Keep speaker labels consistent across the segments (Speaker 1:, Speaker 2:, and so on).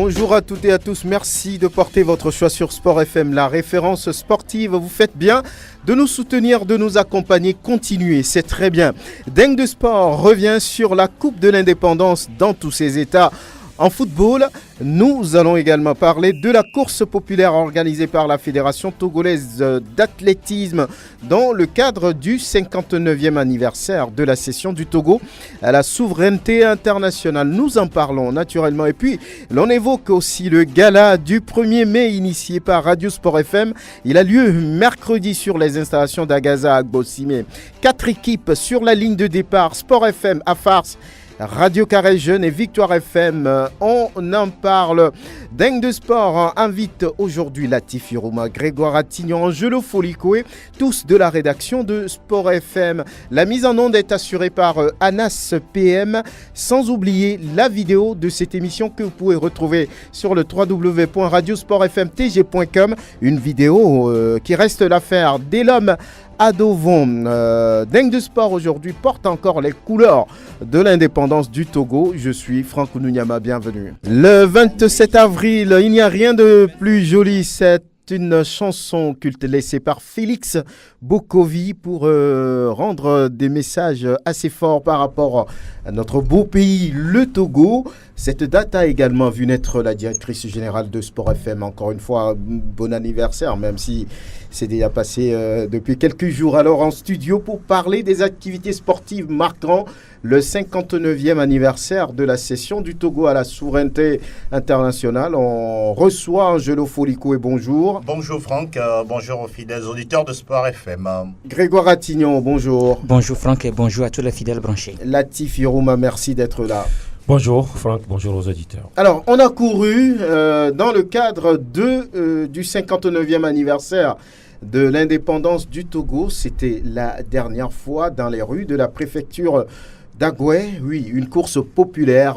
Speaker 1: Bonjour à toutes et à tous, merci de porter votre choix sur Sport FM, la référence sportive. Vous faites bien de nous soutenir, de nous accompagner, continuez, c'est très bien. Dingue de Sport revient sur la Coupe de l'Indépendance dans tous ses états. En football, nous allons également parler de la course populaire organisée par la Fédération togolaise d'athlétisme dans le cadre du 59e anniversaire de la cession du Togo à la souveraineté internationale. Nous en parlons naturellement. Et puis, l'on évoque aussi le gala du 1er mai initié par Radio Sport FM. Il a lieu mercredi sur les installations d'Agaza à Gbossimé. 4 équipes sur la ligne de départ. Sport FM, Afars, Radio Carré Jeune et Victoire FM, on en parle. Dingue de Sport invite aujourd'hui Latif Irouma, Grégoire Attignon, Angelo Folikoué, tous de la rédaction de Sport FM. La mise en onde est assurée par Anas PM, sans oublier la vidéo de cette émission que vous pouvez retrouver sur le www.radiosportfmtg.com. Une vidéo qui reste l'affaire d'Elom Adovon. Dingue de Sport aujourd'hui porte encore les couleurs de l'indépendance du Togo. Je suis Franck Ounouniama, bienvenue. Le 27 avril, il n'y a rien de plus joli. C'est une chanson culte laissée par Félix Bokovi pour rendre des messages assez forts par rapport à notre beau pays, le Togo. Cette date a également vu naître la directrice générale de Sport FM. Encore une fois, bon anniversaire, même si c'est déjà passé depuis quelques jours. Alors en studio pour parler des activités sportives marquant le 59e anniversaire de la cession du Togo à la souveraineté internationale. On reçoit Angelo Folikoué, bonjour.
Speaker 2: Bonjour Franck, bonjour aux fidèles auditeurs de Sport FM.
Speaker 1: Grégoire Attignon, bonjour.
Speaker 3: Bonjour Franck et bonjour à tous les fidèles branchés.
Speaker 1: Latif Irouma, merci d'être là.
Speaker 4: Bonjour Franck, bonjour aux auditeurs.
Speaker 1: Alors, on a couru dans le cadre du 59e anniversaire de l'indépendance du Togo. C'était la dernière fois dans les rues de la préfecture d'Agoué. Oui, une course populaire.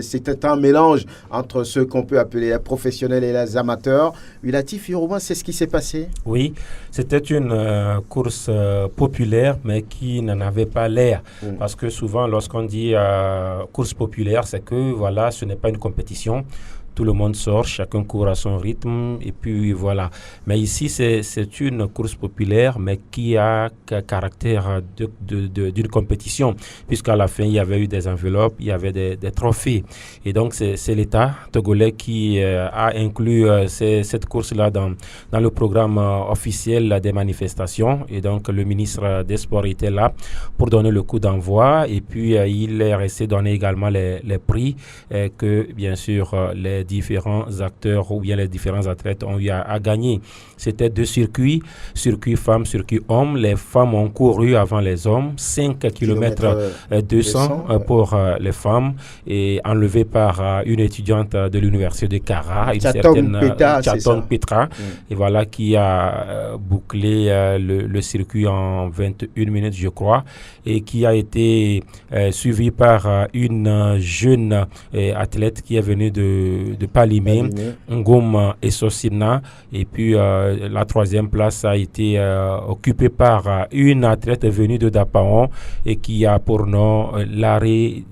Speaker 1: C'était un mélange entre ceux qu'on peut appeler les professionnels et les amateurs. Latif Irouma, c'est ce qui s'est passé?
Speaker 4: Oui, c'était une course populaire, mais qui n'en avait pas l'air. Parce que souvent, lorsqu'on dit course populaire, c'est que voilà, ce n'est pas une compétition. Tout le monde sort, chacun court à son rythme, et puis voilà. Mais ici, c'est une course populaire, mais qui a caractère d'une compétition, puisqu'à la fin, il y avait eu des enveloppes, il y avait des trophées. Et donc, c'est l'État togolais qui a inclus cette course-là dans le programme officiel des manifestations. Et donc, le ministre des Sports était là pour donner le coup d'envoi. Et puis, il est resté donner également les prix que, bien sûr, les différents acteurs ou bien les différents athlètes ont eu à gagner. C'était 2 circuits, circuit femmes, circuit hommes. Les femmes ont couru avant les hommes, 5 km 200 pour les femmes, et enlevé par une étudiante de l'université de Kara, une certaine Tchatong Petra, et voilà, qui a bouclé le circuit en 21 minutes, je crois, et qui a été suivi par une jeune athlète qui est venue de Palimé, Ngom et Sosina. Et puis la 3e place a été occupée par une athlète venue de Dapaon et qui a pour nom Larry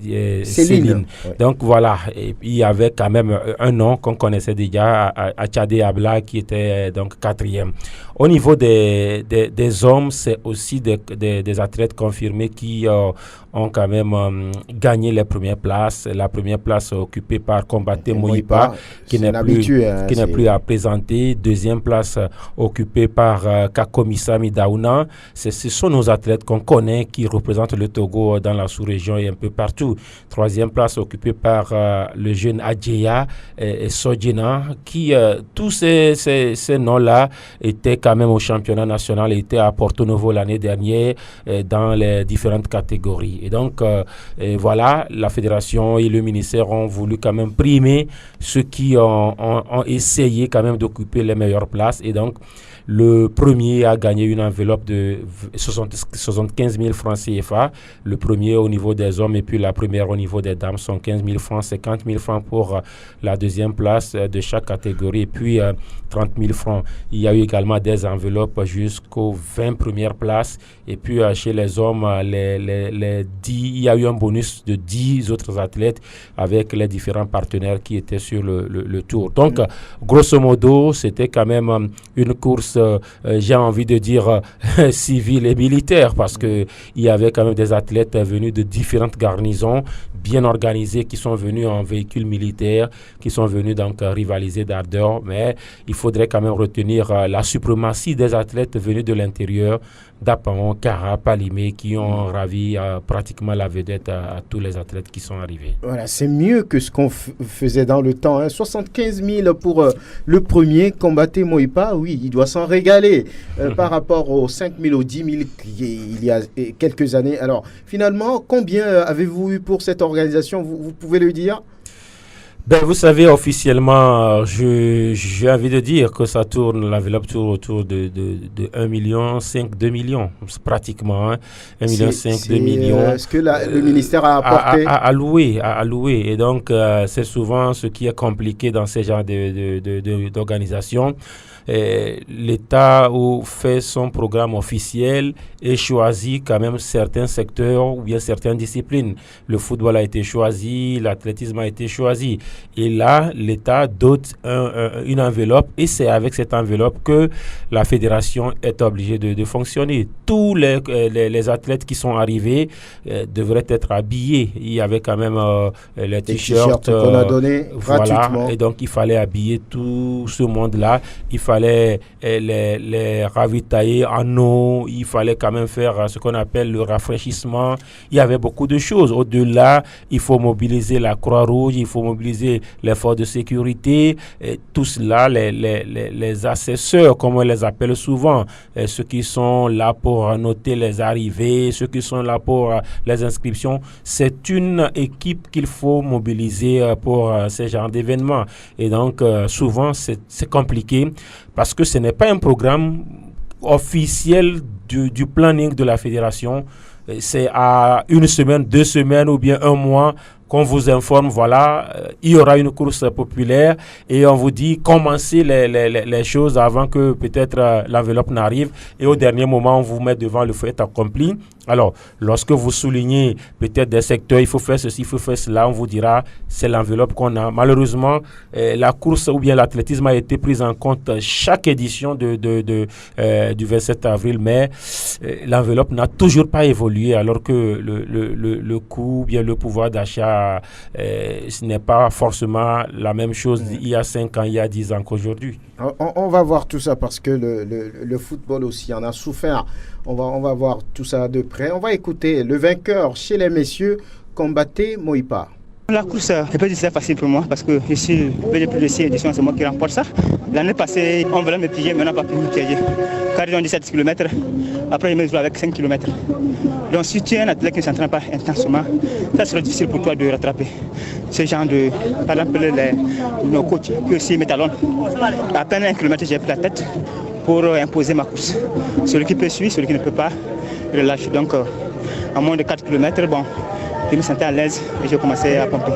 Speaker 4: Céline. Ouais. Donc voilà, et puis il y avait quand même un nom qu'on connaissait déjà, Achade Abla, qui était donc 4e. Au niveau des hommes, c'est aussi des athlètes confirmés qui ont quand même gagné les premières places. La première place occupée par Combaté Moïpa, qui n'est plus à présenter. 2e place occupée par Kakomisa Midaouna. Ce sont nos athlètes qu'on connaît qui représentent le Togo dans la sous-région et un peu partout. 3e place occupée par le jeune Adjeya et Sojina, qui tous ces noms-là étaient quand même au championnat national et étaient à Porto Novo l'année dernière dans les différentes catégories. Et donc, voilà, la fédération et le ministère ont voulu quand même primer ceux qui ont essayé quand même d'occuper les meilleures places. Et donc, Le premier a gagné une enveloppe de 75 000 francs CFA. Le premier au niveau des hommes et puis la première au niveau des dames sont 15 000 francs, 50 000 francs pour la deuxième place de chaque catégorie et puis 30 000 francs. Il y a eu également des enveloppes jusqu'aux 20 premières places et puis chez les hommes, il y a eu un bonus de 10 autres athlètes avec les différents partenaires qui étaient sur le tour. Donc, grosso modo, c'était quand même une course, j'ai envie de dire, civile et militaire parce qu'il y avait quand même des athlètes venus de différentes garnisons bien organisés qui sont venus en véhicule militaire, qui sont venus donc rivaliser d'ardeur. Mais il faudrait quand même retenir la suprématie des athlètes venus de l'intérieur, d'Apaon, Kara, Palimé, qui ont ravi pratiquement la vedette à tous les athlètes qui sont arrivés.
Speaker 1: Voilà, c'est mieux que ce qu'on faisait dans le temps. 75 000 pour le premier, combatté Moïpa, oui, il doit s'en régaler par rapport aux 5 000, aux 10 000 il y a quelques années. Alors, finalement, combien avez-vous eu pour cette organisation? Vous pouvez le dire?
Speaker 4: Ben, vous savez, officiellement, j'ai envie de dire que ça tourne, l'enveloppe tourne autour de 1,5 million, 2 millions, pratiquement. 1,5 million, 2 millions.
Speaker 1: Ce que le ministère a apporté
Speaker 4: alloué. Et donc, c'est souvent ce qui est compliqué dans ces genres d'organisations. L'État fait son programme officiel et choisit quand même certains secteurs ou bien certaines disciplines. Le football a été choisi, l'athlétisme a été choisi. Et là, l'État dote une enveloppe et c'est avec cette enveloppe que la fédération est obligée de fonctionner. Tous les athlètes qui sont arrivés devraient être habillés. Il y avait quand même les t-shirts
Speaker 1: qu'on a donnés gratuitement.
Speaker 4: Voilà. Et donc, il fallait habiller tout ce monde-là. Il fallait les ravitailler en eau. Il fallait quand même faire ce qu'on appelle le rafraîchissement. Il y avait beaucoup de choses. Au-delà, il faut mobiliser la Croix-Rouge, il faut mobiliser les forces de sécurité. Et tout cela, les assesseurs, comme on les appelle souvent, ceux qui sont là pour noter les arrivées, ceux qui sont là pour les inscriptions, c'est une équipe qu'il faut mobiliser pour ces genres d'événements. Et donc, souvent, c'est compliqué parce que ce n'est pas un programme officiel du planning de la fédération. C'est à une semaine, 2 semaines ou bien 1 mois qu'on vous informe, voilà, il y aura une course populaire et on vous dit commencez les choses avant que peut-être l'enveloppe n'arrive et au dernier moment on vous met devant le fait accompli. Alors, lorsque vous soulignez peut-être des secteurs, il faut faire ceci, il faut faire cela, on vous dira c'est l'enveloppe qu'on a. Malheureusement, la course ou bien l'athlétisme a été prise en compte chaque édition du 27 avril, mais l'enveloppe n'a toujours pas évolué alors que le coût ou bien le pouvoir d'achat ce n'est pas forcément la même chose il y a 5 ans, il y a 10 ans qu'aujourd'hui.
Speaker 1: On va voir tout ça parce que le football aussi en a souffert. On va voir tout ça de près. On va écouter le vainqueur chez les messieurs, combatté Moïpa.
Speaker 5: La course, je peux dire c'est facile pour moi parce que je suis plus de 6 éditions, c'est moi qui remporte ça. L'année passée, on voulait me piéger, mais on n'a pas pu me piéger. Car ils ont 17 km, après ils me jouent avec 5 km. Donc si tu es un athlète qui ne s'entraîne pas intensement, ça sera difficile pour toi de rattraper. Ce genre de, par exemple, nos coachs qui aussi m'étalonnent. À peine 1 km, j'ai pris la tête pour imposer ma course. Celui qui peut suivre, celui qui ne peut pas, relâche. Donc à moins de 4 km, bon, je me sentais à l'aise et j'ai commencé à pomper.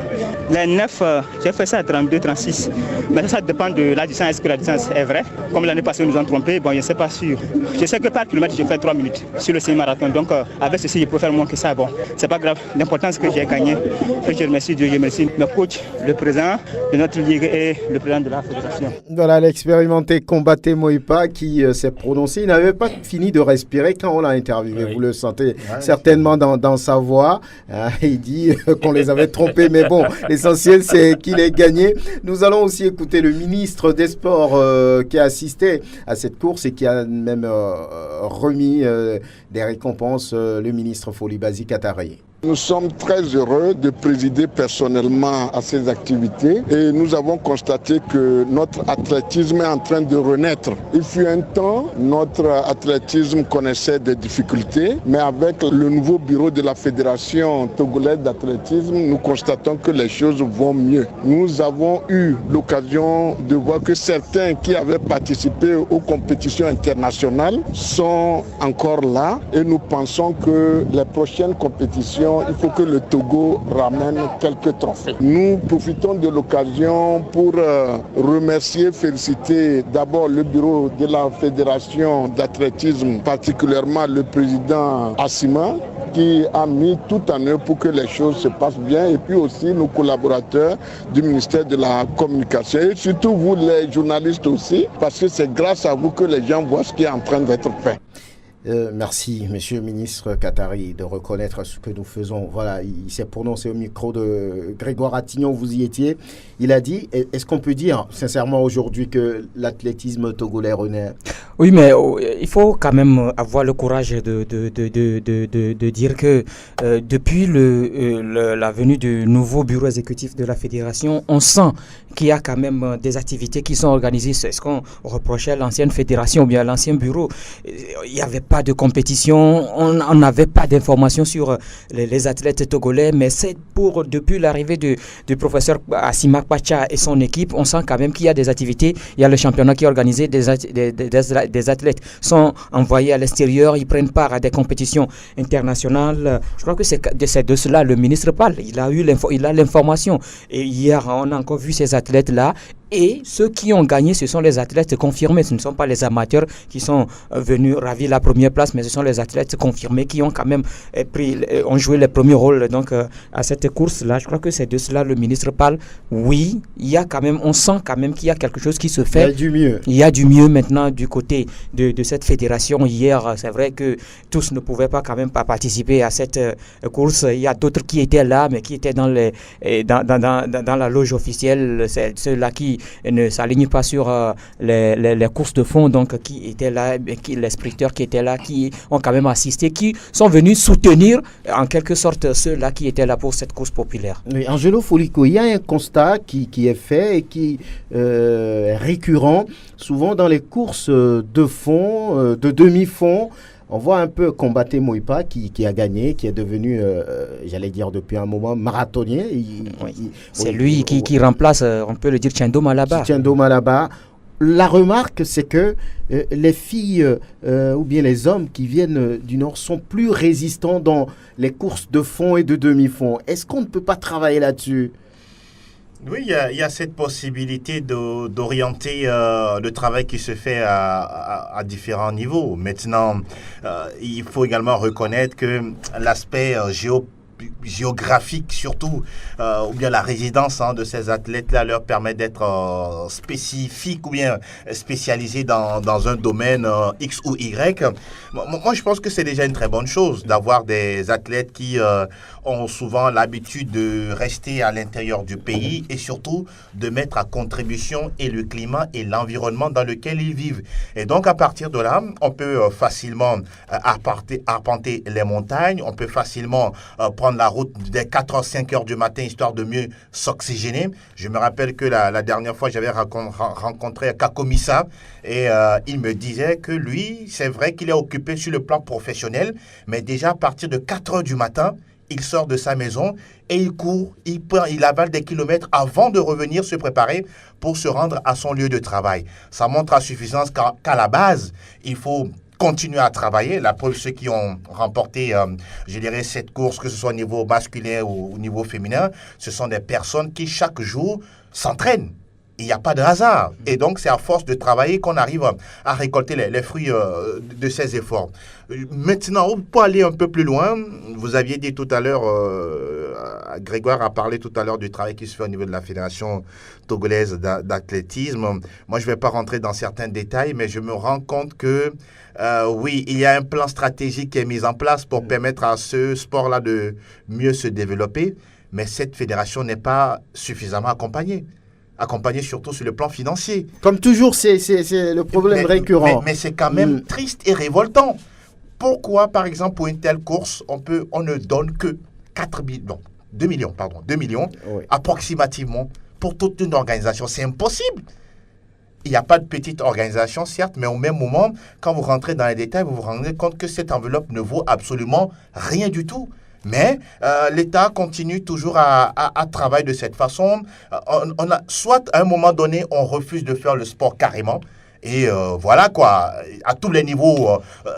Speaker 5: Les 9, j'ai fait ça à 32, 36. Mais ça dépend de la distance. Est-ce que la distance est vraie? Comme l'année passée, nous ont trompé, bon, je ne sais pas sûr. Je sais que par kilomètre, je fais 3 minutes sur le semi-marathon. Donc, avec ceci, je peux faire moins que ça. Bon, c'est pas grave. L'important, c'est que j'ai gagné. Et je remercie Dieu, je remercie le coach, le président de notre ligue et le président de la fédération.
Speaker 1: Voilà l'expérimenté combatté Moïpa qui s'est prononcé. Il n'avait pas fini de respirer quand on l'a interviewé. Oui. Vous le sentez certainement dans sa voix. Il dit qu'on les avait trompés, mais bon, l'essentiel c'est qu'il ait gagné. Nous allons aussi écouter le ministre des Sports qui a assisté à cette course et qui a même remis des récompenses, le ministre Folibazi Katare.
Speaker 6: Nous sommes très heureux de présider personnellement à ces activités et nous avons constaté que notre athlétisme est en train de renaître. Il fut un temps, notre athlétisme connaissait des difficultés, mais avec le nouveau bureau de la Fédération togolaise d'athlétisme, nous constatons que les choses vont mieux. Nous avons eu l'occasion de voir que certains qui avaient participé aux compétitions internationales sont encore là et nous pensons que les prochaines compétitions, il faut que le Togo ramène quelques trophées. Nous profitons de l'occasion pour remercier, féliciter d'abord le bureau de la Fédération d'athlétisme, particulièrement le président Assima, qui a mis tout en œuvre pour que les choses se passent bien, et puis aussi nos collaborateurs du ministère de la Communication, et surtout vous les journalistes aussi, parce que c'est grâce à vous que les gens voient ce qui est en train d'être fait.
Speaker 1: Merci, Monsieur le ministre Katari, de reconnaître ce que nous faisons. Voilà, il s'est prononcé au micro de Grégoire Attignon, vous y étiez. Il a dit, est-ce qu'on peut dire sincèrement aujourd'hui que l'athlétisme togolais renaît?
Speaker 3: Oui, mais il faut quand même avoir le courage de dire que depuis la venue du nouveau bureau exécutif de la fédération, on sent qu'il y a quand même des activités qui sont organisées. C'est ce qu'on reprochait à l'ancienne fédération ou bien à l'ancien bureau. Il n'y avait pas de compétition, on n'avait pas d'informations sur les athlètes togolais, mais c'est depuis l'arrivée du professeur Assima Pacha et son équipe, on sent quand même qu'il y a des activités. Il y a le championnat qui est organisé, des athlètes sont envoyés à l'extérieur, ils prennent part à des compétitions internationales. Je crois que c'est de cela le ministre parle. Il a l'information. Et hier, on a encore vu ces athlètes-là. Et ceux qui ont gagné, ce sont les athlètes confirmés. Ce ne sont pas les amateurs qui sont venus ravir la première place, mais ce sont les athlètes confirmés qui ont quand même ont joué les premiers rôles. Donc, à cette course-là, je crois que c'est de cela le ministre parle. Oui, il y a quand même, on sent quand même qu'il y a quelque chose qui se fait.
Speaker 1: Il y a du mieux.
Speaker 3: Il y a du mieux maintenant du côté de cette fédération. Hier, c'est vrai que tous ne pouvaient pas quand même pas participer à cette course. Il y a d'autres qui étaient là, mais qui étaient dans la loge officielle. C'est ceux-là qui ne s'alignent pas sur les courses de fond, donc qui étaient là, les sprinteurs qui étaient là, qui ont quand même assisté, qui sont venus soutenir en quelque sorte ceux-là qui étaient là pour cette course populaire.
Speaker 1: Oui, Angelo Folico, il y a un constat qui est fait et qui est récurrent, souvent dans les courses de fond, de demi-fond. On voit un peu Combaté Moipa qui a gagné, qui est devenu, j'allais dire depuis un moment, marathonien.
Speaker 3: C'est lui qui remplace, on peut le dire, Tiendo Malaba.
Speaker 1: Tiendo Malaba. La remarque, c'est que les filles ou bien les hommes qui viennent du Nord sont plus résistants dans les courses de fond et de demi-fond. Est-ce qu'on ne peut pas travailler là-dessus ?
Speaker 2: Oui, il y a cette possibilité d'orienter le travail qui se fait à différents niveaux. Maintenant, il faut également reconnaître que l'aspect géographique surtout, ou bien la résidence de ces athlètes-là leur permet d'être spécifiques ou bien spécialisés dans un domaine X ou Y. Moi, je pense que c'est déjà une très bonne chose d'avoir des athlètes qui ont souvent l'habitude de rester à l'intérieur du pays et surtout de mettre à contribution et le climat et l'environnement dans lequel ils vivent. Et donc, à partir de là, on peut facilement arpenter les montagnes, on peut facilement prendre la route dès 4h, 5h du matin, histoire de mieux s'oxygéner. Je me rappelle que la dernière fois, j'avais rencontré Kakomissa et il me disait que lui, c'est vrai qu'il est occupé sur le plan professionnel, mais déjà à partir de 4h du matin, il sort de sa maison et il court, il avale des kilomètres avant de revenir se préparer pour se rendre à son lieu de travail. Ça montre à suffisance qu'à la base, il faut continuer à travailler. La preuve, ceux qui ont remporté, je dirais, cette course, que ce soit au niveau masculin ou au niveau féminin, ce sont des personnes qui, chaque jour, s'entraînent. Il n'y a pas de hasard. Et donc, c'est à force de travailler qu'on arrive à récolter les fruits de ces efforts. Maintenant, pour aller un peu plus loin, vous aviez dit tout à l'heure, Grégoire a parlé tout à l'heure du travail qui se fait au niveau de la Fédération togolaise d'athlétisme. Moi, je ne vais pas rentrer dans certains détails, mais je me rends compte que oui, il y a un plan stratégique qui est mis en place pour permettre à ce sport-là de mieux se développer, mais cette fédération n'est pas suffisamment accompagnée surtout sur le plan financier.
Speaker 1: Comme toujours, c'est le problème récurrent.
Speaker 2: Mais c'est quand même triste et révoltant. Pourquoi, par exemple, pour une telle course, on ne donne que 2 millions
Speaker 1: Oui.
Speaker 2: approximativement pour toute une organisation. C'est impossible. Il n'y a pas de petite organisation, certes, mais au même moment, quand vous rentrez dans les détails, vous vous rendez compte que cette enveloppe ne vaut absolument rien du tout. Mais l'État continue toujours à travailler de cette façon. Soit à un moment donné, on refuse de faire le sport carrément. Et voilà quoi, à tous les niveaux,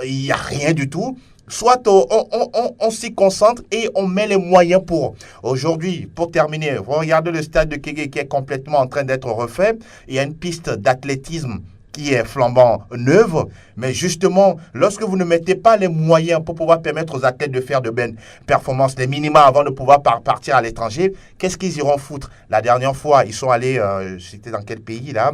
Speaker 2: il n'y a rien du tout. Soit on s'y concentre et on met les moyens pour. Aujourd'hui, pour terminer, vous regardez le stade de Kégué qui est complètement en train d'être refait. Il y a une piste d'athlétisme qui est flambant neuve, mais justement, lorsque vous ne mettez pas les moyens pour pouvoir permettre aux athlètes de faire de bonnes performances, les minima avant de pouvoir partir à l'étranger, qu'est-ce qu'ils iront foutre? La dernière fois, ils sont allés, c'était dans quel pays là?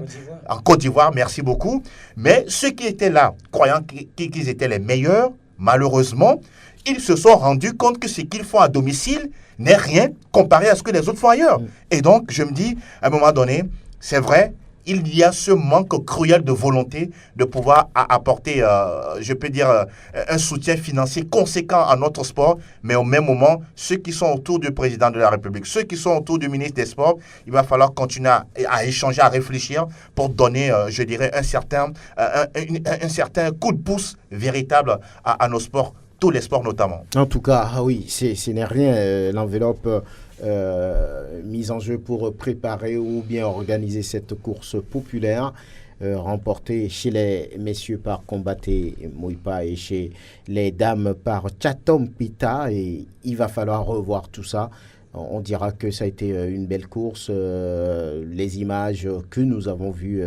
Speaker 2: En Côte d'Ivoire, merci beaucoup. Mais ceux qui étaient là, croyant qu'ils étaient les meilleurs, malheureusement, ils se sont rendus compte que ce qu'ils font à domicile n'est rien comparé à ce que les autres font ailleurs. Et donc, je me dis, à un moment donné, c'est vrai, il y a ce manque cruel de volonté de pouvoir apporter, je peux dire, un soutien financier conséquent à notre sport, mais au même moment, ceux qui sont autour du président de la République, ceux qui sont autour du ministre des Sports, il va falloir continuer à échanger, à réfléchir pour donner, je dirais, un certain coup de pouce véritable à nos sports, tous les sports notamment.
Speaker 1: En tout cas, oui, ce n'est rien, l'enveloppe mise en jeu pour préparer ou bien organiser cette course populaire remportée chez les messieurs par Combaté Mouipa et chez les dames par Chatom Pita. Et il va falloir revoir tout ça. On dira que ça a été une belle course. Les images que nous avons vues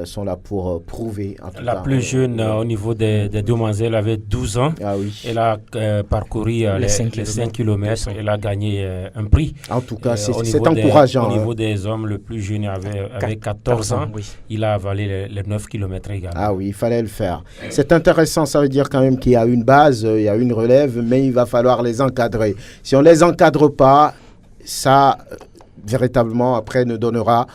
Speaker 1: sont là pour prouver. En tout
Speaker 4: la
Speaker 1: cas,
Speaker 4: plus jeune au niveau des demoiselles avait 12 ans.
Speaker 1: Ah oui.
Speaker 4: Elle a parcouru les 5 km. Elle a gagné un prix.
Speaker 1: En tout cas, c'est encourageant.
Speaker 4: Au niveau des hommes, le plus jeune avait 14 ans. Oui. Il a avalé les 9 km également.
Speaker 1: Ah oui, il fallait le faire. C'est intéressant, ça veut dire quand même qu'il y a une base, il y a une relève, mais il va falloir les encadrer. Si on ne les encadre pas, ça, véritablement, après, ne donnera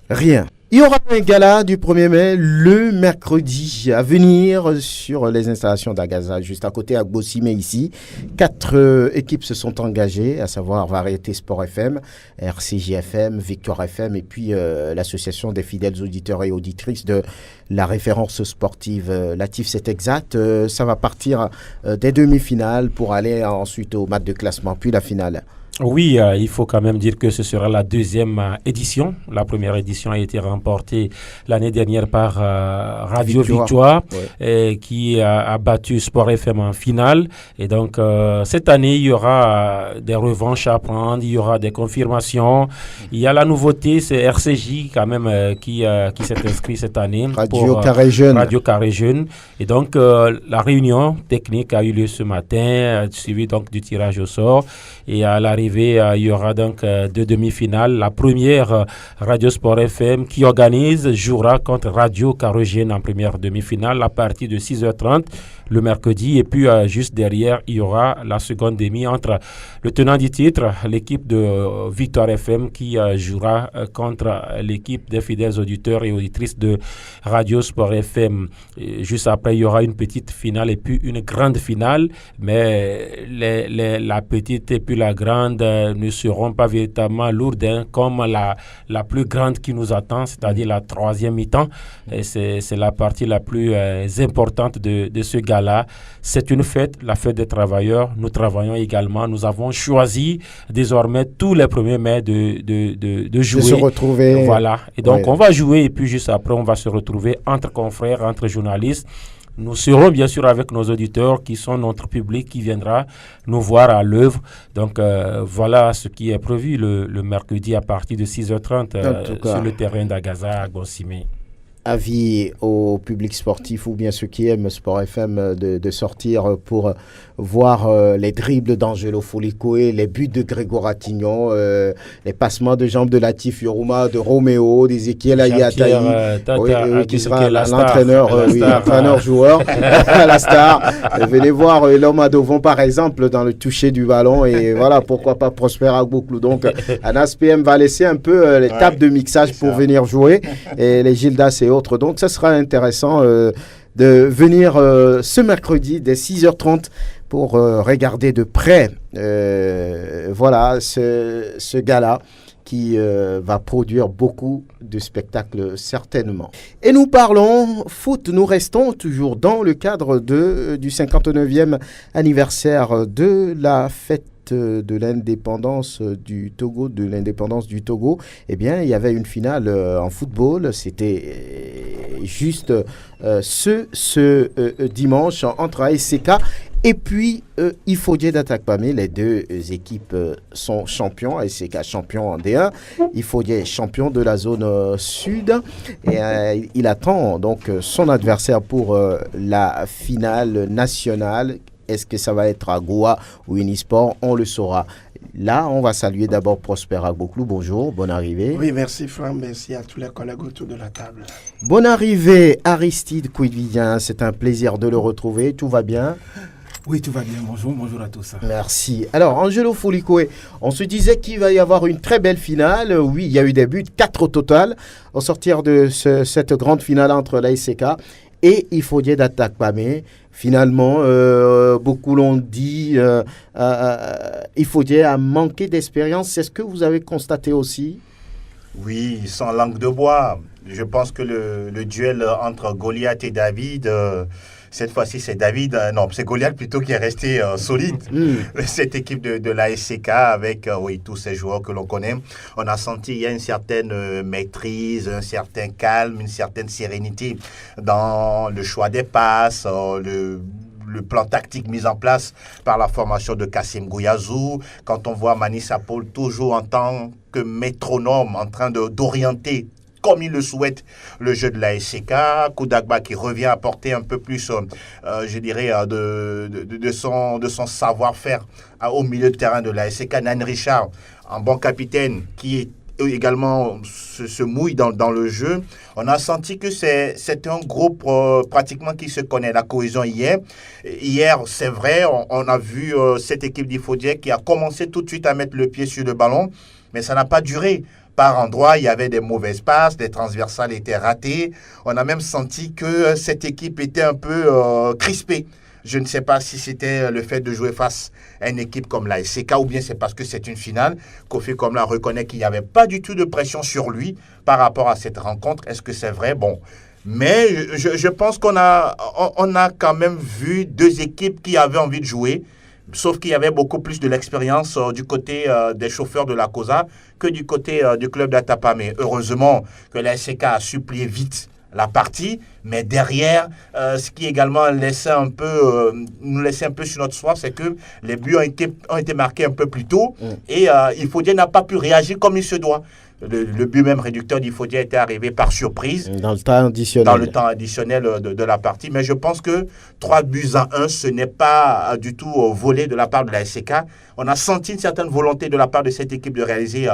Speaker 1: rien. Il y aura un gala du 1er mai le mercredi à venir sur les installations d'Agaza, juste à côté à Gbossimé ici. 4 équipes se sont engagées, à savoir Variété Sport FM, RCJ FM, Victoire FM et puis l'association des fidèles auditeurs et auditrices de la référence sportive. Latif, c'est exact. Ça va partir des demi-finales pour aller ensuite au match de classement, puis la finale.
Speaker 4: Oui, il faut quand même dire que ce sera la 2e édition. La première édition a été remportée l'année dernière par Radio Victoire qui a battu Sport FM en finale. Et donc, cette année, il y aura des revanches à prendre, il y aura des confirmations. Il y a la nouveauté, c'est RCJ quand même qui s'est inscrit cette année.
Speaker 1: Radio Carré Jeune.
Speaker 4: Radio Carré Jeune. Et donc, la réunion technique a eu lieu ce matin, suivi donc du tirage au sort. Et à l'arrivée, il y aura donc 2 demi-finales. La première, Radio Sport FM, qui jouera contre Radio Carogène en première demi-finale à partir de 6h30 le mercredi. Et puis, juste derrière, il y aura la seconde demi entre le tenant du titre, l'équipe de Victoire FM, qui jouera contre l'équipe des fidèles auditeurs et auditrices de Radio Sport FM. Et juste après, il y aura une petite finale et puis une grande finale. Mais la petite et puis la grande ne seront pas véritablement lourdes comme la plus grande qui nous attend, c'est-à-dire la 3e mi-temps. Et c'est la partie la plus importante de ce gala. C'est une fête, la fête des travailleurs. Nous travaillons également. Nous avons choisi désormais tous les 1er mai de jouer.
Speaker 1: De se retrouver.
Speaker 4: Voilà. Et donc, on va jouer et puis juste après, on va se retrouver entre confrères, entre journalistes. Nous serons bien sûr avec nos auditeurs qui sont notre public qui viendra nous voir à l'œuvre. Donc voilà ce qui est prévu le mercredi à partir de 6h30 sur le terrain d'Agaza à Gbossimé.
Speaker 1: Avis au public sportif ou bien ceux qui aiment Sport FM de sortir pour voir les dribbles d'Angelo Folikoé, les buts de Grégoire Attignon, les passements de jambes de Latif Yoruma, de Roméo, d'Ezekiel Ayataï, qui sera l'entraîneur-joueur, la star. Venez voir l'homme à Dovon par exemple dans le toucher du ballon et voilà, pourquoi pas Prosper Agbouklou. Donc Anas PM va laisser un peu les tables de mixage pour venir jouer et les Gildas et autres. Donc ça sera intéressant de venir ce mercredi dès 6h30 pour regarder de près voilà ce gala qui va produire beaucoup de spectacles certainement. Et nous parlons foot, nous restons toujours dans le cadre du 59e anniversaire de la fête de l'indépendance du Togo, eh bien, il y avait une finale en football. C'était juste ce dimanche entre ASK et puis Ifodje d'Atakpamé. Les deux équipes sont champions. ASK champion en D1, Ifodje champion de la zone sud. Et il attend donc son adversaire pour la finale nationale. Est-ce que ça va être à Goa ou Unisport? On le saura. Là, on va saluer d'abord Prosper Agboklou. Bonjour, bonne arrivée.
Speaker 7: Oui, merci Franck, merci à tous les collègues autour de la table.
Speaker 1: Bonne arrivée Aristide Kouidvidien, c'est un plaisir de le retrouver. Tout va bien?
Speaker 8: Oui, tout va bien. Bonjour à tous.
Speaker 1: Merci. Alors, Angelo Folikoué, on se disait qu'il va y avoir une très belle finale. Oui, il y a eu des buts, 4 au total, au sortir de cette grande finale entre l'ASK et Ifodje d'Atakpamé. Finalement, beaucoup l'ont dit, Ifodje a manqué d'expérience. C'est ce que vous avez constaté aussi?
Speaker 2: Oui, sans langue de bois. Je pense que le duel entre Goliath et David, cette fois-ci c'est David, non, c'est Goliath plutôt qui est resté solide. Cette équipe de l'ASK avec tous ces joueurs que l'on connaît, on a senti il y a une certaine maîtrise, un certain calme, une certaine sérénité dans le choix des passes, le plan tactique mis en place par la formation de Kassim Gouiazou. Quand on voit Mani Sapol toujours en tant que métronome en train d'orienter comme il le souhaite le jeu de la SCK, Koudagba qui revient apporter un peu plus, je dirais, de son savoir-faire au milieu de terrain de la SCK. Nan Richard, un bon capitaine qui est également se mouille dans le jeu. On a senti que c'est un groupe pratiquement qui se connaît. La cohésion hier, c'est vrai, on a vu cette équipe d'Ifodje qui a commencé tout de suite à mettre le pied sur le ballon, mais ça n'a pas duré. Par endroits, il y avait des mauvaises passes, des transversales étaient ratées. On a même senti que cette équipe était un peu crispée. Je ne sais pas si c'était le fait de jouer face à une équipe comme la SCK ou bien c'est parce que c'est une finale. Kofi Komla reconnaît qu'il n'y avait pas du tout de pression sur lui par rapport à cette rencontre. Est-ce que c'est vrai? Bon. Mais je pense qu'on a quand même vu deux équipes qui avaient envie de jouer. Sauf qu'il y avait beaucoup plus de l'expérience du côté des chauffeurs de la COSA que du côté du club d'Atapamé. Heureusement que la SCK a supplié vite la partie, mais derrière, ce qui également nous laissait un peu sur notre soif, c'est que les buts ont été marqués un peu plus tôt et Ifodje n'a pas pu réagir comme il se doit. Le but même réducteur d'Ifodje était arrivé par surprise.
Speaker 1: Dans le temps additionnel.
Speaker 2: Dans le temps additionnel de la partie. Mais je pense que 3-1, ce n'est pas du tout volé de la part de la SCK. On a senti une certaine volonté de la part de cette équipe de réaliser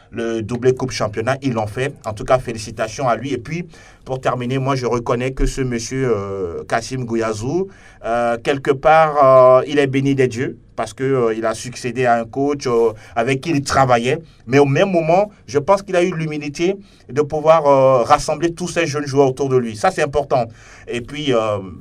Speaker 2: le doublé Coupe Championnat. Ils l'ont fait. En tout cas, félicitations à lui. Et puis, pour terminer, moi, je reconnais que ce monsieur Kassim Gouiazou, quelque part, il est béni des dieux parce qu'il a succédé à un coach avec qui il travaillait. Mais au même moment, je pense qu'il a eu l'humilité de pouvoir rassembler tous ces jeunes joueurs autour de lui. Ça, c'est important. Et puis,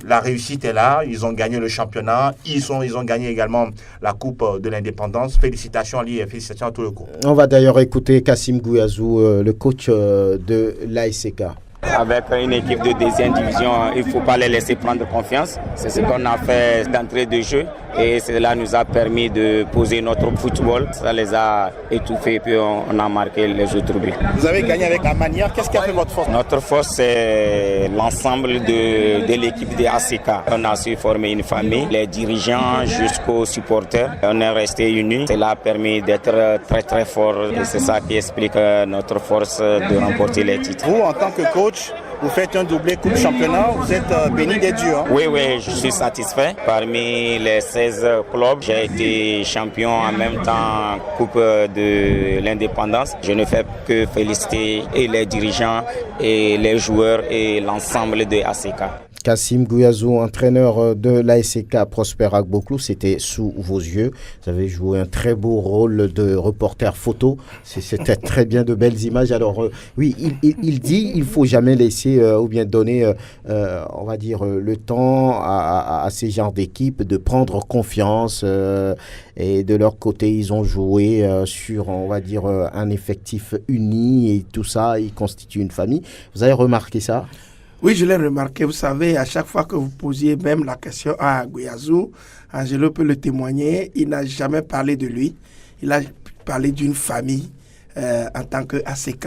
Speaker 2: la réussite est là. Ils ont gagné le championnat. Ils ont gagné également la Coupe de l'Indépendance. Félicitations à lui et félicitations à tout le groupe.
Speaker 1: On va d'ailleurs écouter Kassim Gouiazou, le coach de l'ASK.
Speaker 9: Avec une équipe de deuxième division, il ne faut pas les laisser prendre confiance. C'est ce qu'on a fait d'entrée de jeu et cela nous a permis de poser notre football. Ça les a étouffés et puis on a marqué les autres buts.
Speaker 2: Vous avez gagné avec la manière. Qu'est-ce qui a fait votre force?
Speaker 9: Notre force, c'est l'ensemble de l'équipe des ACK. On a su former une famille, les dirigeants jusqu'aux supporters. On est restés unis. Cela a permis d'être très très fort et c'est ça qui explique notre force de remporter les titres.
Speaker 2: Vous, en tant que coach, vous faites un doublé Coupe Championnat, vous êtes béni des dieux. Hein?
Speaker 9: Oui, je suis satisfait. Parmi les 16 clubs, j'ai été champion en même temps Coupe de l'Indépendance. Je ne fais que féliciter et les dirigeants et les joueurs et l'ensemble de ACK.
Speaker 1: Kassim Gouiazou, entraîneur de l'ASK Prosper Agboklou, c'était sous vos yeux. Vous avez joué un très beau rôle de reporter photo. C'était très bien, de belles images. Alors oui, il dit il ne faut jamais laisser ou bien donner, on va dire, le temps à ces genres d'équipes de prendre confiance. Et de leur côté, ils ont joué sur, on va dire, un effectif uni et tout ça, ils constituent une famille. Vous avez remarqué ça?
Speaker 7: Oui, je l'ai remarqué. Vous savez, à chaque fois que vous posiez même la question à Gouiazou, Angelo peut le témoigner, il n'a jamais parlé de lui. Il a parlé d'une famille en tant qu'ACK.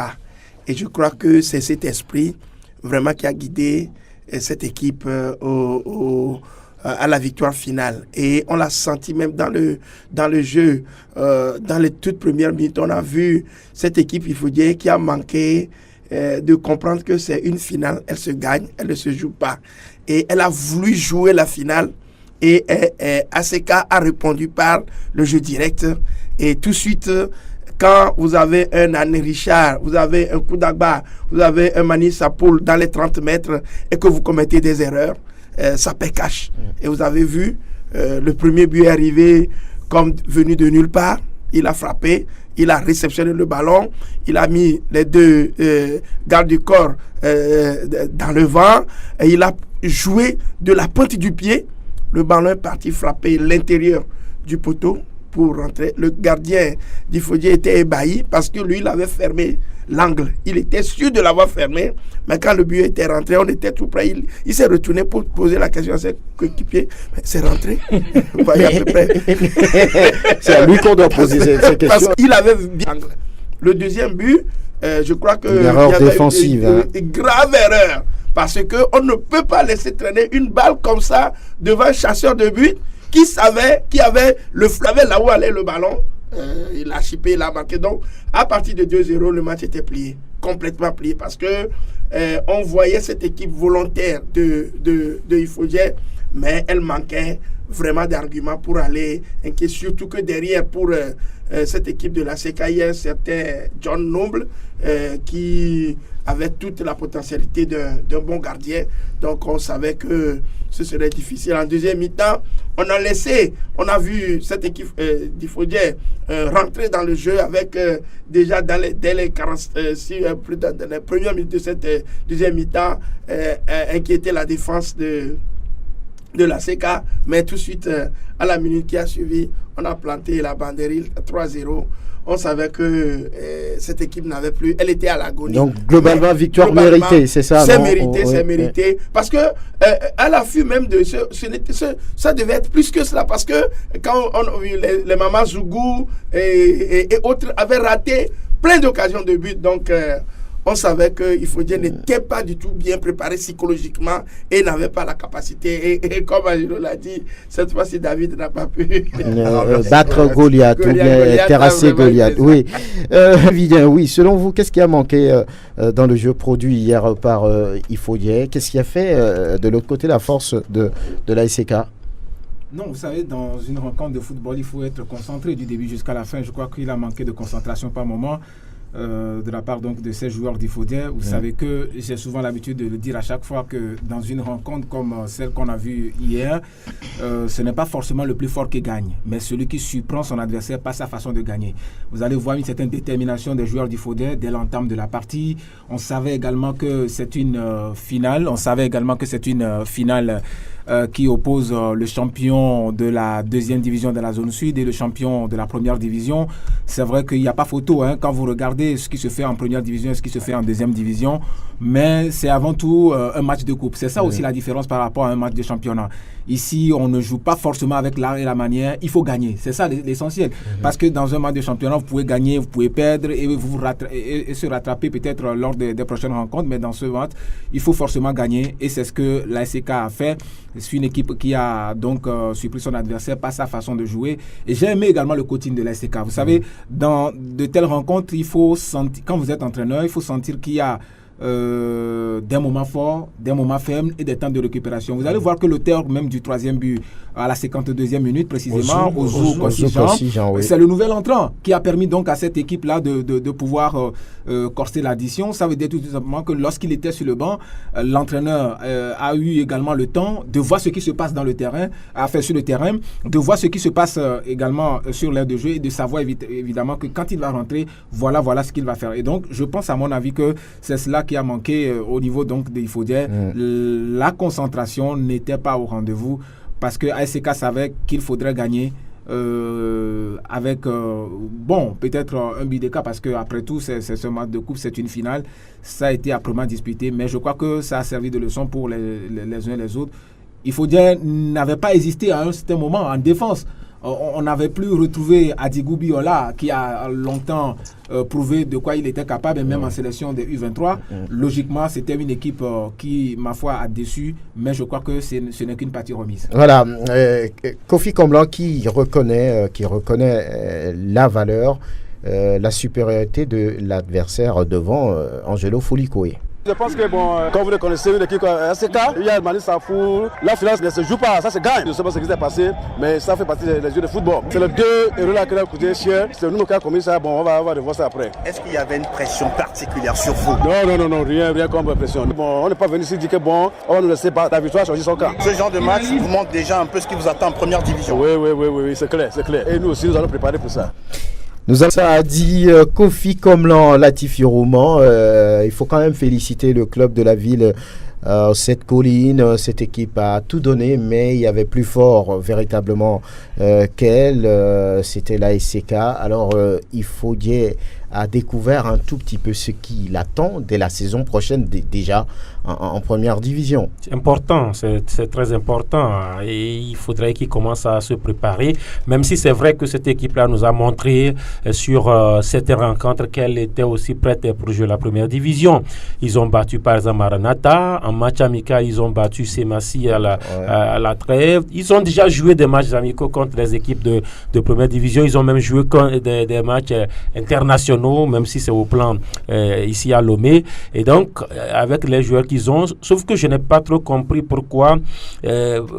Speaker 7: Et je crois que c'est cet esprit vraiment qui a guidé cette équipe à la victoire finale. Et on l'a senti même dans le jeu. Dans les toutes premières minutes, on a vu cette équipe, il faut dire, qui a manqué de comprendre que c'est une finale, elle se gagne, elle ne se joue pas. Et elle a voulu jouer la finale et ACK a répondu par le jeu direct. Et tout de suite, quand vous avez un Anne Richard, vous avez un Koudagba, vous avez un Mani Sapoul dans les 30 mètres et que vous commettez des erreurs, ça paie cash. Et vous avez vu, le premier but est arrivé comme venu de nulle part. Il a frappé, il a réceptionné le ballon, il a mis les deux gardes du corps dans le vent et il a joué de la pointe du pied. Le ballon est parti frapper l'intérieur du poteau pour rentrer. Le gardien d'Ifodié était ébahi parce que lui, il avait fermé l'angle. Il était sûr de l'avoir fermé, mais quand le but était rentré, on était tout près. Il s'est retourné pour poser la question à ses coéquipiers. C'est rentré. Vous voyez à peu près.
Speaker 1: C'est à lui qu'on doit poser ces questions.
Speaker 7: Parce qu'il avait bien l'angle. Le deuxième but, je crois que
Speaker 1: une erreur défensive.
Speaker 7: Une grave erreur. Parce qu'on ne peut pas laisser traîner une balle comme ça devant un chasseur de but qui savait, qui avait là où allait le ballon. Il a chippé, il a marqué. Donc, à partir de 2-0, le match était plié, complètement plié, parce que on voyait cette équipe volontaire de Ifodié, mais elle manquait vraiment d'arguments pour aller inquiéter. Surtout que derrière, pour cette équipe de la CK, il y a un certain John Noble qui avait toute la potentialité d'un bon gardien. Donc, on savait que ce serait difficile. En deuxième mi-temps, on a vu cette équipe d'Ifodié rentrer dans le jeu avec déjà dès les 46, plus dans les premières minutes de cette deuxième mi-temps, inquiéter la défense de la CK, mais tout de suite, à la minute qui a suivi, on a planté la banderille 3-0. On savait que cette équipe n'avait plus, elle était à l'agonie.
Speaker 1: Donc, globalement, victoire méritée, c'est ça?
Speaker 7: C'est mérité, c'est mérité. Parce que, à l'affût même de ça devait être plus que cela. Parce que, quand on a vu les Mamas Zougou et autres avaient raté plein d'occasions de but. Donc, on savait qu'il Ifodié n'était pas du tout bien préparé psychologiquement et n'avait pas la capacité. Et comme Angelo l'a dit, cette fois-ci, David n'a pas pu
Speaker 1: battre Goliath ou bien terrasser Goliath. Oui. Oui, selon vous, qu'est-ce qui a manqué dans le jeu produit hier par Ifodié? Qu'est-ce qui a fait de l'autre côté la force de l'ASK?
Speaker 8: Non, vous savez, dans une rencontre de football, il faut être concentré du début jusqu'à la fin. Je crois qu'il a manqué de concentration par moment. De la part donc de ces joueurs d'Ifodié. Vous savez que j'ai souvent l'habitude de le dire à chaque fois que dans une rencontre comme celle qu'on a vue hier, ce n'est pas forcément le plus fort qui gagne, mais celui qui surprend son adversaire par sa façon de gagner. Vous allez voir une certaine détermination des joueurs d'Ifodié dès l'entame de la partie. On savait également que c'est une finale. Qui oppose le champion de la deuxième division de la zone sud et le champion de la première division. C'est vrai qu'il n'y a pas photo quand vous regardez ce qui se fait en première division et ce qui se fait en deuxième division, mais c'est avant tout un match de coupe. C'est ça aussi la différence par rapport à un match de championnat. Ici, on ne joue pas forcément avec l'art et la manière. Il faut gagner. C'est ça l'essentiel. Parce que dans un match de championnat, vous pouvez gagner, vous pouvez perdre et se rattraper peut-être lors des prochaines rencontres. Mais dans ce match, il faut forcément gagner. Et c'est ce que l'ASK a fait. C'est une équipe qui a donc surpris son adversaire par sa façon de jouer. Et j'ai aimé également le coaching de l'ASK. Vous savez, dans de telles rencontres, il faut sentir, quand vous êtes entraîneur, il faut sentir qu'il y a des moments forts, des moments faibles et des temps de récupération. Vous allez voir que l'auteur même du 3e but à la 52e minute précisément, Ozu Kossi-Jean, oui. C'est le nouvel entrant qui a permis donc à cette équipe-là de pouvoir corser l'addition. Ça veut dire tout simplement que lorsqu'il était sur le banc, l'entraîneur a eu également le temps de voir ce qui se passe dans le terrain, sur le terrain, de voir ce qui se passe également sur l'aire de jeu et de savoir évidemment que quand il va rentrer, voilà ce qu'il va faire. Et donc, je pense à mon avis que c'est cela qui a manqué au niveau donc des Ifodiens. La concentration n'était pas au rendez-vous parce que ASK savait qu'il faudrait gagner avec peut-être un but d'écart parce que après tout c'est ce match de coupe, c'est une finale, ça a été âprement disputé, mais je crois que ça a servi de leçon pour les uns et les autres. Ifodien n'avait pas hésité à un certain moment en défense. On n'avait plus retrouvé Adigou Biola qui a longtemps prouvé de quoi il était capable, et même en sélection des U23. Logiquement, c'était une équipe qui, ma foi, a déçu, mais je crois que ce n'est qu'une partie remise.
Speaker 1: Voilà, Kofi Comblan qui reconnaît la valeur, la supériorité de l'adversaire devant Angelo Folikoué.
Speaker 10: Je pense que, comme vous le connaissez, une équipe ASK, il y a Mani Safou, la finance ne se joue pas, ça se gagne. Je ne sais pas ce qui s'est passé, mais ça fait partie des jeux de football. C'est les 2 euros là qui ont coûté cher, c'est nous qui avons commis ça, on va revoir ça après.
Speaker 11: Est-ce qu'il y avait une pression particulière sur vous?
Speaker 10: Non, rien comme pression. On n'est pas venu ici dire que on va nous laisser pas, la victoire changer son camp.
Speaker 11: Ce genre de match vous montre déjà un peu ce qui vous attend en première division.
Speaker 10: Oui, c'est clair. Et nous aussi, nous allons préparer pour ça.
Speaker 1: Ça a dit Kofi Comblan, Latifi Rouman. Il faut quand même féliciter le club de la ville, cette colline, cette équipe a tout donné, mais il y avait plus fort véritablement qu'elle. C'était la SCK. Alors il faut dire a découvert un tout petit peu ce qui l'attend dès la saison prochaine, déjà en première division.
Speaker 4: C'est important, c'est très important, et il faudrait qu'il commence à se préparer, même si c'est vrai que cette équipe-là nous a montré sur cette rencontre qu'elle était aussi prête pour jouer la première division. Ils ont battu par exemple Maranatha, en match amical ils ont battu Semassi à la trêve. Ils ont déjà joué des matchs amicaux contre les équipes de première division, ils ont même joué des matchs internationaux, même si c'est au plan ici à Lomé, et donc avec les joueurs qu'ils ont, sauf que je n'ai pas trop compris pourquoi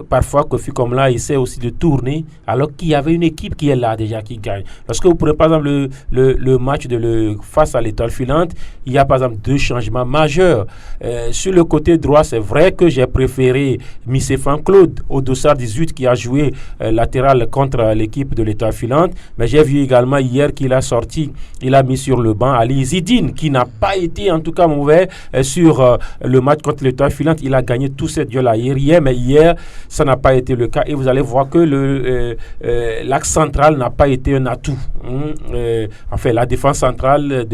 Speaker 4: parfois Kofi Comblan essaie aussi de tourner alors qu'il y avait une équipe qui est là déjà, qui gagne. Lorsque vous prenez par exemple le match face à l'Étoile Filante, il y a par exemple 2 changements majeurs. Sur le côté droit, c'est vrai que j'ai préféré Missefan Claude au dossard 18 qui a joué latéral contre l'équipe de l'Étoile Filante, mais j'ai vu également hier qu'il a sorti, il a mis sur le banc Ali Zidine qui n'a pas été en tout cas mauvais sur le match contre l'Étoile Filante. Il a gagné tous ces duels hier, mais hier ça n'a pas été le cas, et vous allez voir que l'axe central n'a pas été un atout. Enfin, la défense centrale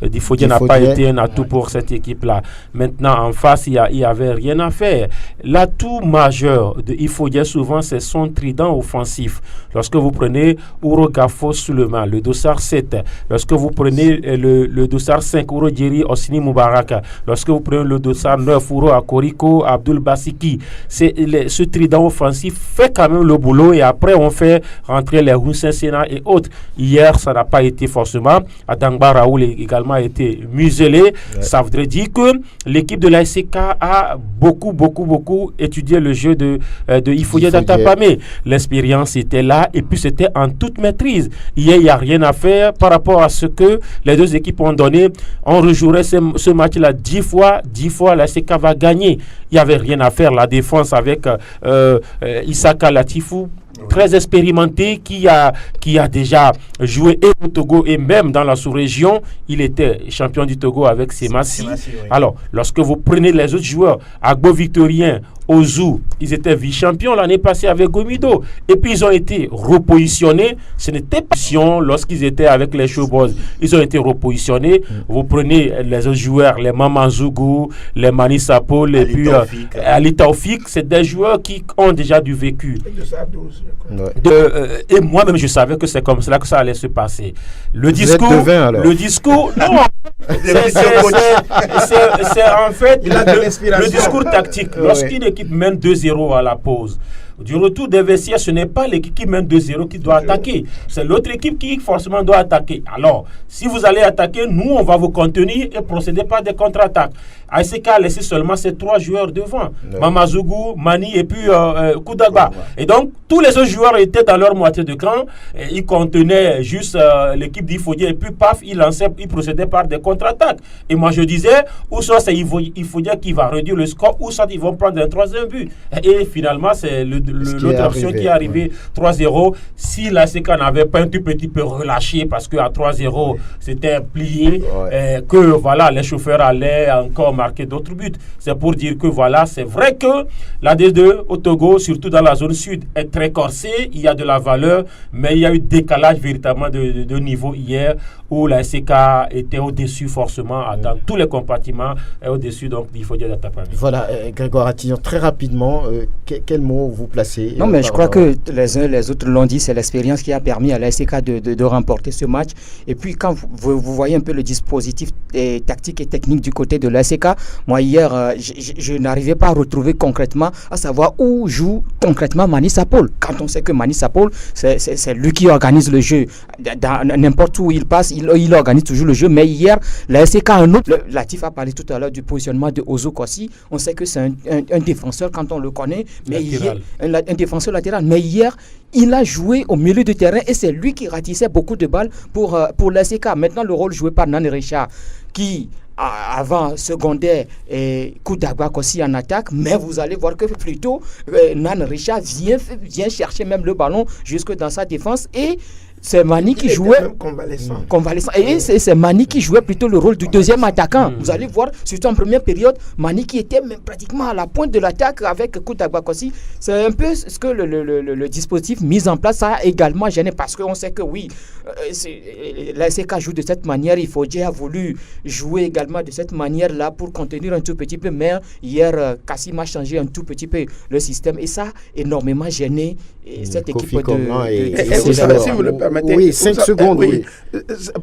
Speaker 4: d'Ifodien n'a pas été un atout pour cette équipe-là. Maintenant, en face, il n'y avait rien à faire. L'atout majeur de Ifodien, souvent, c'est son trident offensif. Lorsque vous prenez Ouro Gafo Souleymane, le dossard 7, lorsque vous prenez le dossard 5, Ouro Djeri Osini Moubaraka, lorsque vous prenez le dossard 9, Ouro Akoriko Abdul Basiki, ce trident offensif fait quand même le boulot, et après on fait rentrer les Hussein Sena et autres. Hier, ça n'a pas été forcément. Adangba Raoul également a été muselé. Ouais. Ça voudrait dire que l'équipe de la SCK a beaucoup étudié le jeu de Ifodien Datakpamé. L'expérience était là, et puis c'était en toute maîtrise. Hier, il n'y a rien à faire par rapport à ce que les deux équipes ont donné. On rejouerait ce match-là 10 fois, la SCK va gagner. Il n'y avait rien à faire. La défense avec Isaka Latifou, très expérimenté, qui a déjà joué et au Togo et même dans la sous-région. Il était champion du Togo avec Semassi. Oui. Alors, lorsque vous prenez les autres joueurs, Agbo Victorien, Ozu, ils étaient vice-champions l'année passée avec Gomido. Et puis ils ont été repositionnés. Ce n'était pas lorsqu'ils étaient avec les Showboys. Ils ont été repositionnés. Vous prenez les autres joueurs, les Mamanzougou, les Mani Sapol, et puis Ali Taoufik. C'est des joueurs qui ont déjà du vécu. Et moi-même, je savais que c'est comme cela que ça allait se passer. Le discours, non. C'est en fait le discours tactique. Lorsqu'une équipe mène 2-0 à la pause, du retour des vestiaires, ce n'est pas l'équipe qui mène 2-0 qui doit attaquer. C'est l'autre équipe qui forcément doit attaquer. Alors, si vous allez attaquer, nous, on va vous contenir et procéder par des contre-attaques. ASK a laissé seulement ses 3 joueurs devant. Mamazougou, Mani et puis Koudagba. Et donc, tous les autres joueurs étaient dans leur moitié de camp. Ils contenaient juste l'équipe d'Ifodia. Et puis, paf, ils procédaient par des contre-attaques. Et moi, je disais, ou soit c'est Ifodia qui va réduire le score, ou soit ils vont prendre un 3e but. Et finalement, c'est l'autre option qui est arrivée, 3-0. Si l'ASK n'avait pas un tout petit peu relâché, parce qu'à 3-0, c'était plié, que voilà, les chauffeurs allaient encore marquer d'autres buts. C'est pour dire que voilà, c'est vrai que la D2 au Togo, surtout dans la zone sud, est très corsée, il y a de la valeur, mais il y a eu décalage véritablement de niveau hier, où la SK était au-dessus forcément, dans tous les compartiments, et au-dessus, donc il faut dire d'Atapami.
Speaker 1: Voilà, Grégoire Attillon, très rapidement, quel mot vous placez
Speaker 3: Non, mais je crois que les uns et les autres l'ont dit, c'est l'expérience qui a permis à la SK de remporter ce match. Et puis, quand vous voyez un peu le dispositif tactique et technique du côté de la SK, moi hier, je n'arrivais pas à retrouver concrètement, à savoir où joue concrètement Mani Sapol. Quand on sait que Mani Sapol, c'est lui qui organise le jeu. N'importe où il passe, il organise toujours le jeu. Mais hier, la SK a un autre. Latif a parlé tout à l'heure du positionnement de Ozo Kossi. On sait que c'est un défenseur quand on le connaît. Mais hier, un défenseur latéral. Mais hier, il a joué au milieu de terrain et c'est lui qui ratissait beaucoup de balles pour la SK. Maintenant, le rôle joué par Nan Richard, qui avant secondaire et Koudagba aussi en attaque, mais vous allez voir que plutôt Nan Richard vient chercher même le ballon jusque dans sa défense et c'est Mani qui jouait convalescent. Et c'est Mani qui jouait plutôt le rôle du deuxième attaquant. Vous allez voir, surtout en première période, Mani qui était même pratiquement à la pointe de l'attaque avec Koudagba aussi. C'est un peu ce que le dispositif mis en place a également gêné parce qu'on sait que oui, la SK joue de cette manière. Il faut dire a voulu jouer également de cette manière-là pour contenir un tout petit peu. Mais hier, Kassim a changé un tout petit peu le système et ça a énormément gêné cette équipe
Speaker 7: de vous savez, si vous le permettez,
Speaker 1: oui, 5 secondes. Oui.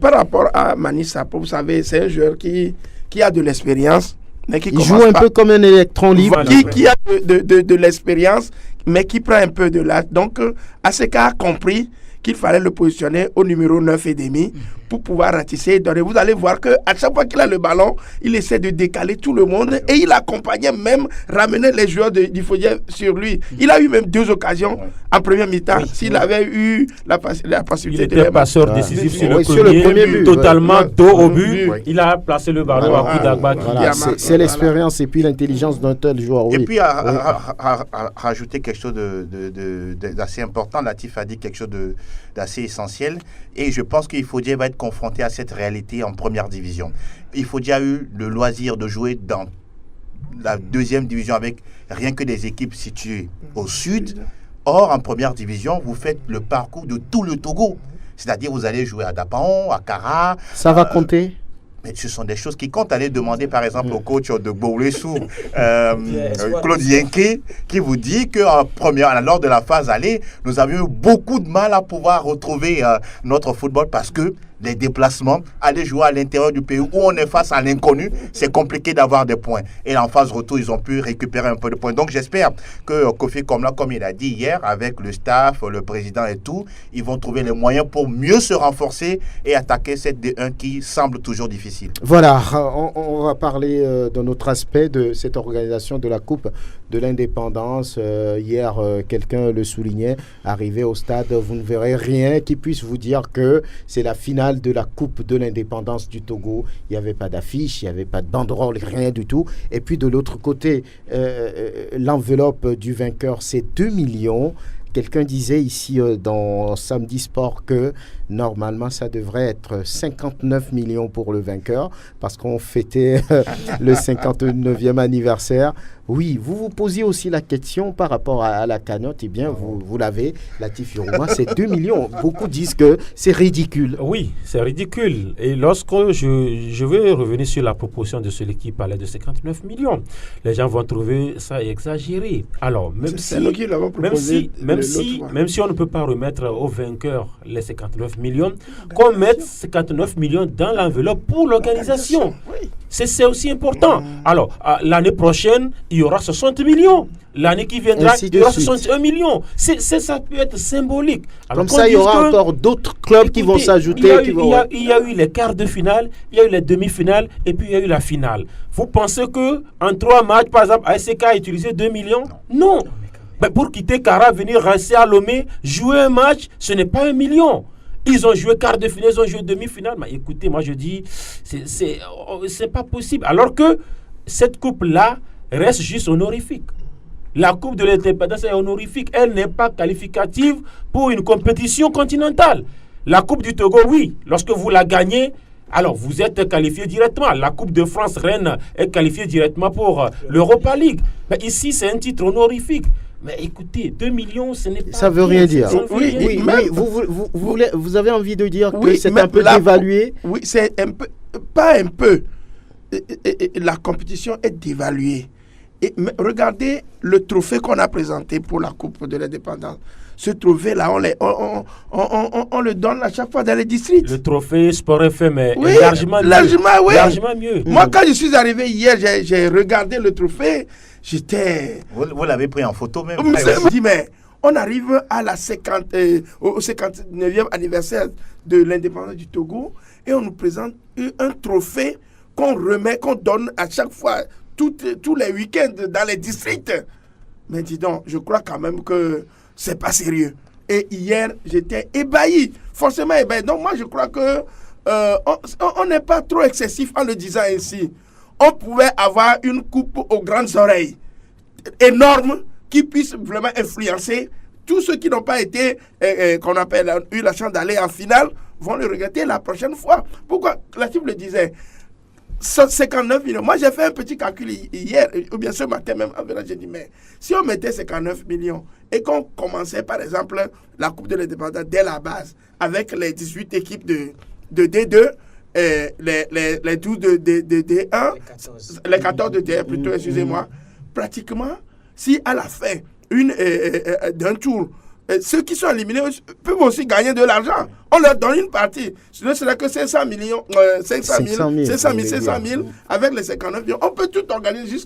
Speaker 7: Par rapport à Mani Sapol, vous savez, c'est un joueur qui a de l'expérience, mais qui
Speaker 1: joue un peu comme un électron libre.
Speaker 7: Qui a de l'expérience, mais qui prend un peu de l'âge. Donc, ASK a compris qu'il fallait le positionner au numéro 9,5 pour pouvoir ratisser. Donc, vous allez voir qu'à chaque fois qu'il a le ballon, il essaie de décaler tout le monde et il accompagnait même, ramener les joueurs d'Ifodia sur lui. Il a eu même 2 occasions en première mi-temps. S'il avait eu la possibilité de...
Speaker 4: Il était passeur décisif sur le premier but, totalement dos au but. Il a placé le ballon à Koudagba.
Speaker 1: C'est l'expérience et puis l'intelligence d'un tel joueur.
Speaker 2: Et puis, à rajouter quelque chose d'assez important, Latif a dit quelque chose d'assez essentiel. Et je pense qu'il faut dire va être confronté à cette réalité en première division. Il faut dire eu le loisir de jouer dans la 2e division avec rien que des équipes situées au sud. Or, en première division, vous faites le parcours de tout le Togo. C'est-à-dire, vous allez jouer à Dapaon, à Kara.
Speaker 1: Ça va compter?
Speaker 2: Mais ce sont des choses qui comptent. Allez demander par exemple au coach de Boulessou, Claude Yenke, qui vous dit qu'en première, lors de la phase aller, nous avions eu beaucoup de mal à pouvoir retrouver notre football parce que les déplacements, aller jouer à l'intérieur du pays où on est face à l'inconnu, c'est compliqué d'avoir des points. Et en phase retour, ils ont pu récupérer un peu de points. Donc j'espère que Kofi Komla, comme il a dit hier, avec le staff, le président et tout, ils vont trouver les moyens pour mieux se renforcer et attaquer cette D1 qui semble toujours difficile.
Speaker 1: Voilà, on va parler d'un autre aspect de cette organisation de la Coupe de l'Indépendance. Hier, quelqu'un le soulignait, arrivé au stade, vous ne verrez rien qui puisse vous dire que c'est la finale de la Coupe de l'Indépendance du Togo. Il n'y avait pas d'affiche, il n'y avait pas de banderole, rien du tout. Et puis de l'autre côté, l'enveloppe du vainqueur, c'est 2 millions. Quelqu'un disait ici dans Samedi Sport que normalement ça devrait être 59 millions pour le vainqueur parce qu'on fêtait le 59e anniversaire. Oui, vous posiez aussi la question par rapport à la cagnotte. Eh bien, vous l'avez, Latif Youma, c'est 2 millions. Beaucoup disent que c'est ridicule.
Speaker 4: Oui, c'est ridicule. Et lorsque je vais revenir sur la proposition de celui qui parlait de 59 millions, les gens vont trouver ça exagéré. Alors, même si on ne peut pas remettre au vainqueur les 59 millions, qu'on mette 59 millions dans l'enveloppe pour l'organisation. C'est aussi important. Alors, l'année prochaine, il y aura 60 millions. L'année qui viendra, il y aura 61 millions. Ça peut être symbolique. Alors,
Speaker 1: comme ça, il y aura encore d'autres clubs qui vont s'ajouter.
Speaker 4: Il y a eu les quarts de finale, il y a eu les demi-finales et puis il y a eu la finale. Vous pensez qu'en 3 matchs, par exemple, ASK a utilisé 2 millions? Non. Mais pour quitter Cara, venir rester à Lomé, jouer un match, ce n'est pas 1 million. Ils ont joué quart de finale, ils ont joué demi-finale. Mais écoutez, moi je dis, c'est pas possible. Alors que cette coupe-là reste juste honorifique. La coupe de l'indépendance est honorifique. Elle n'est pas qualificative pour une compétition continentale. La coupe du Togo, oui. Lorsque vous la gagnez, alors vous êtes qualifié directement. La coupe de France Rennes est qualifiée directement pour l'Europa League. Mais ici, c'est un titre honorifique. Mais écoutez, 2 millions, ce n'est pas...
Speaker 1: Ça veut rien dire. Oui, vous avez envie de dire que c'est un peu dévalué?
Speaker 7: Oui, c'est un peu... Pas un peu. La compétition est dévaluée. Regardez le trophée qu'on a présenté pour la Coupe de l'Indépendance. Ce trophée-là, on le donne à chaque fois dans les districts.
Speaker 4: Le trophée Sport FM est largement mieux.
Speaker 7: Moi, quand je suis arrivé hier, j'ai regardé le trophée. J'étais...
Speaker 2: Vous l'avez pris en photo même?
Speaker 7: Je me dis, mais on arrive à au 59e anniversaire de l'indépendance du Togo et on nous présente un trophée qu'on remet, qu'on donne à chaque fois, tous les week-ends dans les districts. Mais dis donc, je crois quand même que c'est pas sérieux. Et hier, j'étais ébahi, forcément ébahi. Donc moi, je crois que on n'est pas trop excessif en le disant ainsi. On pouvait avoir une coupe aux grandes oreilles énorme qui puisse vraiment influencer tous ceux qui n'ont pas été, qu'on appelle, eu la chance d'aller en finale, vont le regretter la prochaine fois. Pourquoi? La type le disait, 59 millions. Moi, j'ai fait un petit calcul hier, ou bien ce matin même, j'ai dit, mais si on mettait 59 millions et qu'on commençait, par exemple, la Coupe de l'Indépendance dès la base, avec les 18 équipes de D2, les 12 de D1, les 14 de D1 plutôt, excusez-moi, pratiquement, si à la fin d'un tour, ceux qui sont éliminés peuvent aussi gagner de l'argent. On leur donne une partie. Ce ne serait que 500 millions, 500 000, avec les 59 millions. On peut tout organiser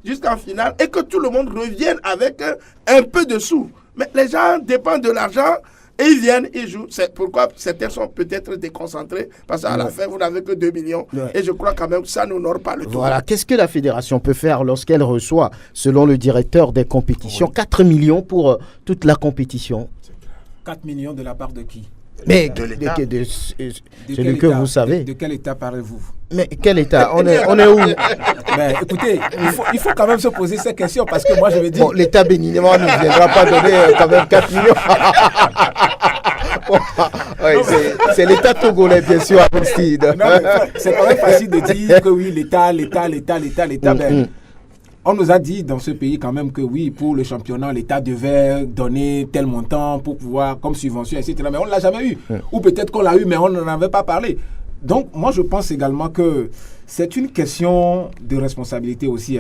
Speaker 7: jusqu'en finale et que tout le monde revienne avec un peu de sous. Mais les gens dépendent de l'argent. Et ils viennent, ils jouent. C'est pourquoi certains sont peut-être déconcentrés, parce qu'à la fin, vous n'avez que 2 millions. Et je crois quand même que ça n'honore pas le tout.
Speaker 1: Voilà. Qu'est-ce que la fédération peut faire lorsqu'elle reçoit, selon le directeur des compétitions, 4 millions pour toute la compétition?
Speaker 8: 4 millions de la part de qui?
Speaker 1: Mais de l'État. Celui que vous savez.
Speaker 8: De quel État parlez-vous?
Speaker 1: Mais quel État? On est où?
Speaker 8: Ben, écoutez, il faut quand même se poser ces questions parce que moi je vais dire...
Speaker 1: Bon, l'État béninois ne viendra pas donner quand même 4 millions. C'est l'État togolais, bien sûr, Aristide.
Speaker 8: C'est quand même facile de dire que oui, l'État. Ben, on nous a dit dans ce pays quand même que oui, pour le championnat, l'État devait donner tel montant pour pouvoir, comme subvention, etc. Mais on ne l'a jamais eu. Ou peut-être qu'on l'a eu, mais on n'en avait pas parlé. Donc, moi, je pense également que c'est une question de responsabilité aussi.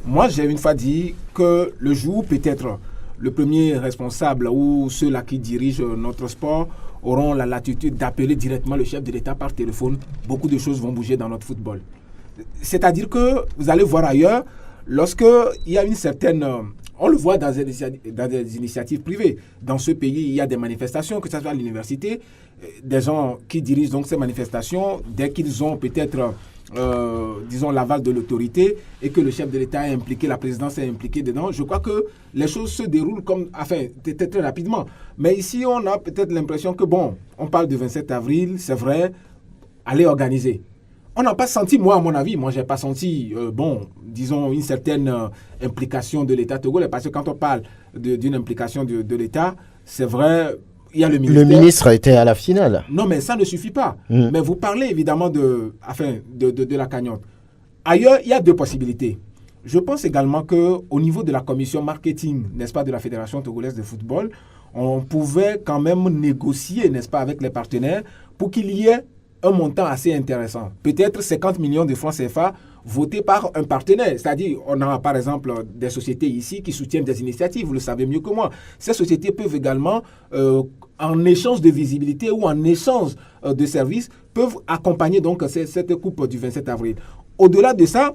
Speaker 8: Moi, j'ai une fois dit que le jour, peut-être, le premier responsable ou ceux-là qui dirigent notre sport auront la latitude d'appeler directement le chef de l'État par téléphone, beaucoup de choses vont bouger dans notre football. C'est-à-dire que vous allez voir ailleurs, lorsqu'il y a une certaine... on le voit dans des initiatives privées. Dans ce pays, il y a des manifestations, que ce soit à l'université, des gens qui dirigent donc ces manifestations, dès qu'ils ont peut-être, disons, l'aval de l'autorité et que le chef de l'État est impliqué, la présidence est impliquée dedans, je crois que les choses se déroulent comme, enfin, très rapidement. Mais ici, on a peut-être l'impression que, bon, on parle du 27 avril, c'est vrai, allez organiser. On n'a pas senti, moi, à mon avis, je n'ai pas senti, disons, une certaine implication de l'État togolais. Parce que quand on parle d'une implication de l'État, c'est vrai, il y a le ministère.
Speaker 1: Le ministre était à la finale.
Speaker 8: Non, mais ça ne suffit pas. Mais vous parlez évidemment de la cagnotte. Ailleurs, il y a deux possibilités. Je pense également qu'au niveau de la commission marketing, n'est-ce pas, de la Fédération togolaise de football, on pouvait quand même négocier, n'est-ce pas, avec les partenaires pour qu'il y ait un montant assez intéressant. Peut-être 50 millions de francs CFA votés par un partenaire. C'est-à-dire, on a par exemple des sociétés ici qui soutiennent des initiatives, vous le savez mieux que moi. Ces sociétés peuvent également, en échange de visibilité ou en échange de services, peuvent accompagner donc cette coupe du 27 avril. au-delà de ça,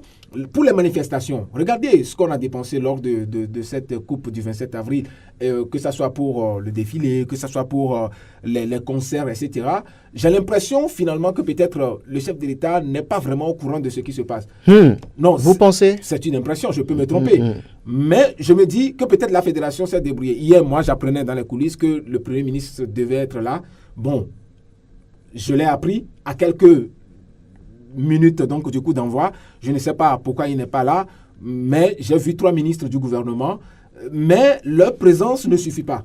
Speaker 8: pour les manifestations, regardez ce qu'on a dépensé lors de cette coupe du 27 avril, que ce soit pour le défilé, que ce soit pour les concerts, etc. J'ai l'impression finalement que peut-être le chef de l'État n'est pas vraiment au courant de ce qui se passe.
Speaker 1: Non, vous pensez?
Speaker 8: C'est une impression, je peux me tromper. Mais je me dis que peut-être la fédération s'est débrouillée. Hier, moi, j'apprenais dans les coulisses que le Premier ministre devait être là. Bon, je l'ai appris à quelques minutes donc du coup d'envoi. Je ne sais pas pourquoi il n'est pas là, mais j'ai vu 3 ministres du gouvernement, mais leur présence ne suffit pas.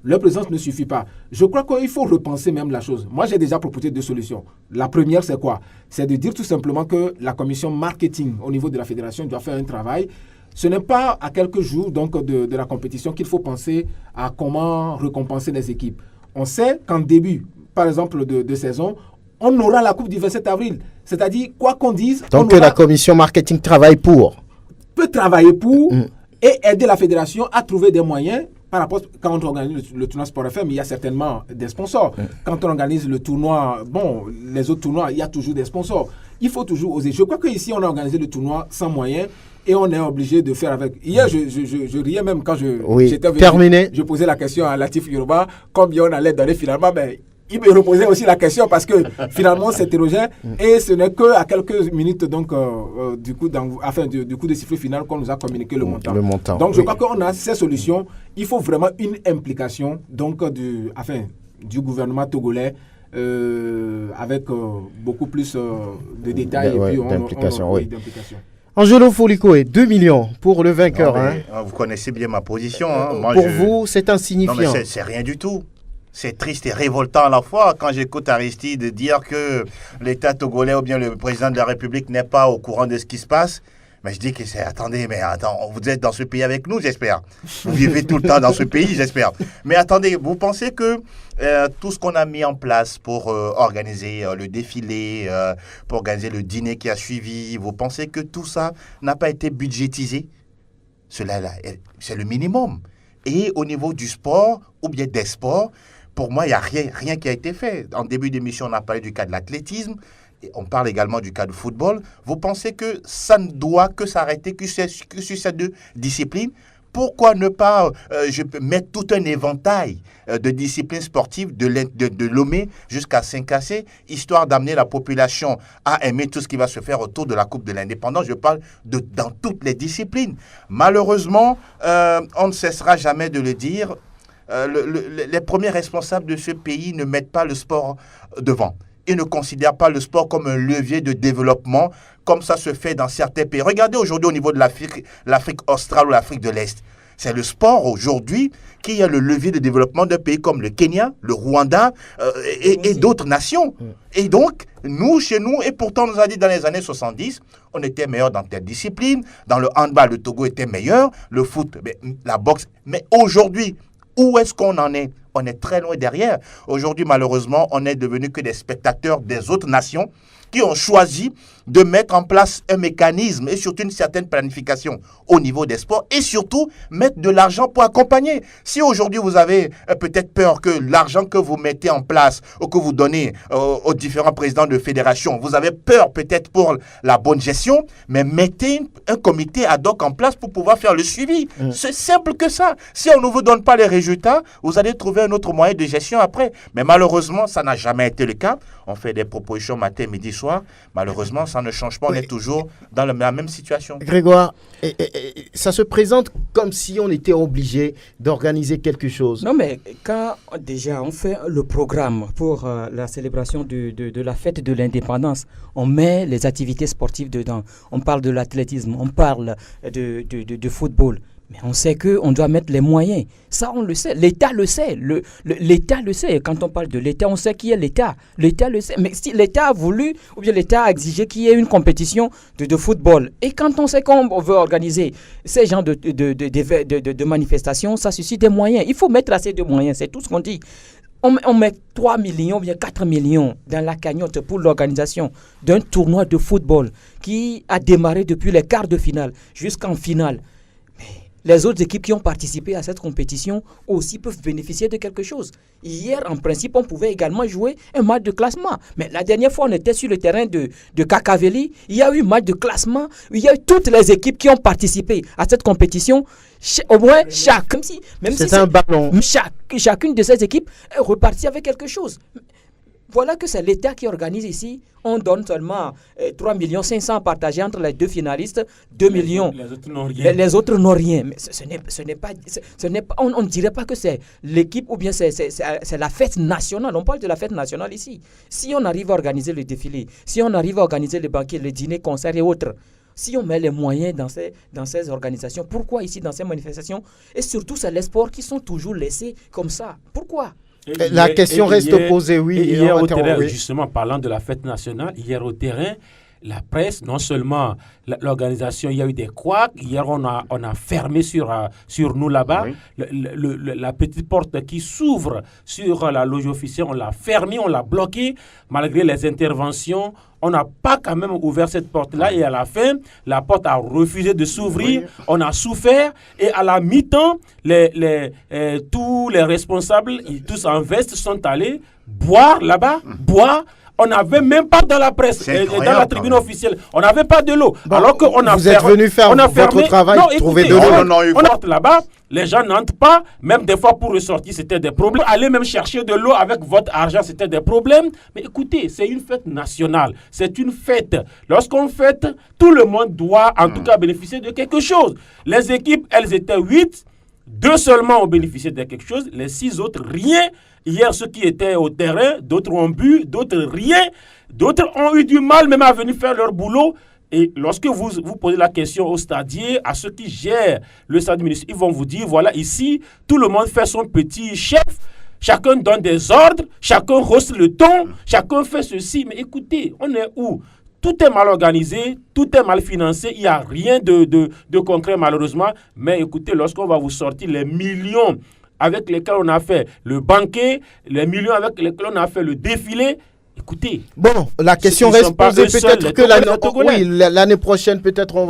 Speaker 8: Leur présence ne suffit pas. Je crois qu'il faut repenser même la chose. Moi, j'ai déjà proposé 2 solutions. La première, c'est quoi? C'est de dire tout simplement que la commission marketing au niveau de la fédération doit faire un travail. Ce n'est pas à quelques jours donc de la compétition qu'il faut penser à comment récompenser les équipes. On sait qu'en début, par exemple, de saison, on aura la Coupe du 27 avril. C'est-à-dire, quoi qu'on dise...
Speaker 1: Donc la commission marketing
Speaker 8: peut travailler pour et aider la fédération à trouver des moyens. Par rapport, quand on organise le tournoi Sport FM, il y a certainement des sponsors. Quand on organise le tournoi, les autres tournois, il y a toujours des sponsors. Il faut toujours oser. Je crois qu'ici, on a organisé le tournoi sans moyens et on est obligé de faire avec. Hier, je riais même quand j'étais venu.
Speaker 1: Terminé.
Speaker 8: Je posais la question à Latif Yoruba, combien on allait donner finalement, mais il me reposait aussi la question parce que finalement c'est hétérogène et ce n'est qu'à quelques minutes donc du coup de sifflet final qu'on nous a communiqué le montant. Donc je crois qu'on a ces solutions. Il faut vraiment une implication donc du gouvernement togolais avec beaucoup plus de détails et puis
Speaker 1: d'implication. Angelo Folikoé, 2 millions pour le vainqueur.
Speaker 2: Vous connaissez bien ma position.
Speaker 1: Pour vous, c'est insignifiant.
Speaker 2: Non, mais c'est rien du tout. C'est triste et révoltant à la fois quand j'écoute Aristide dire que l'État togolais ou bien le président de la République n'est pas au courant de ce qui se passe. Mais je dis que attendez, vous êtes dans ce pays avec nous, j'espère. Vous vivez tout le temps dans ce pays, j'espère. Mais attendez, vous pensez que tout ce qu'on a mis en place pour organiser le défilé, pour organiser le dîner qui a suivi, vous pensez que tout ça n'a pas été budgétisé? Cela, c'est le minimum. Et au niveau du sport ou bien des sports, pour moi, il n'y a rien qui a été fait. En début d'émission, on a parlé du cas de l'athlétisme. Et on parle également du cas du football. Vous pensez que ça ne doit que s'arrêter que sur ces 2 disciplines? Pourquoi ne pas mettre tout un éventail de disciplines sportives de Lomé jusqu'à Saint-Cassé, histoire d'amener la population à aimer tout ce qui va se faire autour de la Coupe de l'Indépendance? Je parle dans toutes les disciplines. Malheureusement, on ne cessera jamais de le dire, les premiers responsables de ce pays ne mettent pas le sport devant. Ils ne considèrent pas le sport comme un levier de développement, comme ça se fait dans certains pays. Regardez aujourd'hui au niveau de l'Afrique australe ou l'Afrique de l'Est. C'est le sport aujourd'hui qui est le levier de développement d'un pays comme le Kenya, le Rwanda et d'autres nations. Et donc, chez nous, et pourtant on nous a dit dans les années 70, on était meilleur dans telle discipline. Dans le handball, le Togo était meilleur, le foot, la boxe. Mais aujourd'hui, où est-ce qu'on en est? On est très loin derrière. Aujourd'hui, malheureusement, on n'est devenu que des spectateurs des autres nations qui ont choisi de mettre en place un mécanisme et surtout une certaine planification au niveau des sports et surtout mettre de l'argent pour accompagner. Si aujourd'hui vous avez peut-être peur que l'argent que vous mettez en place ou que vous donnez aux différents présidents de fédération, vous avez peur peut-être pour la bonne gestion, mais mettez un comité ad hoc en place pour pouvoir faire le suivi. C'est simple que ça. Si on ne vous donne pas les résultats, vous allez trouver un autre moyen de gestion après. Mais malheureusement, ça n'a jamais été le cas. On fait des propositions matin, midi, soir. Malheureusement, ça ne change pas. On est toujours dans la même situation.
Speaker 1: Grégoire, ça se présente comme si on était obligé d'organiser quelque chose.
Speaker 3: Non, mais quand déjà on fait le programme pour la célébration de la fête de l'indépendance, on met les activités sportives dedans. On parle de l'athlétisme, on parle de football. Mais on sait qu'on doit mettre les moyens. Ça, on le sait. L'État le sait. L'État le sait. Quand on parle de l'État, on sait qui est l'État. L'État le sait. Mais si l'État a voulu, ou bien l'État a exigé qu'il y ait une compétition de football, et quand on sait qu'on veut organiser ces genres de manifestations, ça suscite des moyens. Il faut mettre assez de moyens. C'est tout ce qu'on dit. On met 3 millions, bien 4 millions dans la cagnotte pour l'organisation d'un tournoi de football qui a démarré depuis les quarts de finale jusqu'en finale. les autres équipes qui ont participé à cette compétition aussi peuvent bénéficier de quelque chose. Hier, en principe, on pouvait également jouer un match de classement. Mais la dernière fois, on était sur le terrain de Kakaveli. Il y a eu un match de classement. Il y a eu toutes les équipes qui ont participé à cette compétition. Au moins, chacune de ces équipes est repartie avec quelque chose. Voilà que c'est l'État qui organise ici. On donne seulement 3 500 000 partagés entre les deux finalistes, 2 millions.
Speaker 4: Les autres n'ont rien.
Speaker 3: Les autres n'ont rien. Mais on ne dirait pas que c'est l'équipe ou bien c'est la fête nationale. On parle de la fête nationale ici. Si on arrive à organiser le défilé, si on arrive à organiser les banquets, les dîners, concerts et autres, si on met les moyens dans ces organisations, pourquoi ici dans ces manifestations? Et surtout, c'est les sports qui sont toujours laissés comme ça. Pourquoi?
Speaker 1: La question reste posée, oui.
Speaker 4: Et hier au terrain, justement, parlant de la fête nationale, hier au terrain, la presse, non seulement l'organisation, il y a eu des couacs. Hier, on a fermé sur nous là-bas. Oui. La petite porte qui s'ouvre sur la loge officielle, on l'a fermée, on l'a bloquée. Malgré les interventions, on n'a pas quand même ouvert cette porte-là. Et à la fin, la porte a refusé de s'ouvrir. Oui. On a souffert. Et à la mi-temps, tous les responsables, tous en veste, sont allés boire là-bas, boire. On n'avait même pas dans la presse, dans la tribune officielle, on n'avait pas de l'eau.
Speaker 1: Bon, alors qu'on a vous êtes venu faire votre travail, trouver de l'eau.
Speaker 4: On porte là-bas, les gens n'entrent pas, même des fois pour ressortir, c'était des problèmes. Aller même chercher de l'eau avec votre argent, c'était des problèmes. Mais écoutez, c'est une fête nationale, c'est une fête. Lorsqu'on fête, tout le monde doit en tout cas bénéficier de quelque chose. Les équipes, elles étaient 8, 2 seulement ont bénéficié de quelque chose, les 6 autres, rien. Hier, ceux qui étaient au terrain, d'autres ont bu, d'autres rien. D'autres ont eu du mal même à venir faire leur boulot. Et lorsque vous posez la question aux stadiers, à ceux qui gèrent le stade municipal, ils vont vous dire, voilà, ici, tout le monde fait son petit chef. Chacun donne des ordres, chacun hausse le ton, chacun fait ceci. Mais écoutez, on est où? Tout est mal organisé, tout est mal financé, il n'y a rien de concret malheureusement. Mais écoutez, lorsqu'on va vous sortir les millions avec lesquels on a fait le banquet, les millions avec lesquels on a fait le défilé, écoutez.
Speaker 1: Bon, la question reste posée, peut-être que l'année prochaine, peut-être on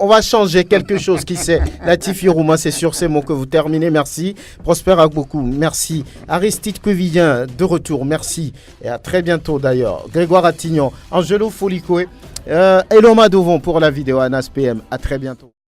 Speaker 1: va changer quelque chose, qui sait. Latifi Rouma, c'est sur ces mots que vous terminez, merci. Prosper Agbokou, merci. Aristide Quevillien, de retour, merci. Et à très bientôt d'ailleurs. Grégoire Attignon, Angelo Folikoué, Eloma Dovon pour la vidéo Anas PM, à très bientôt.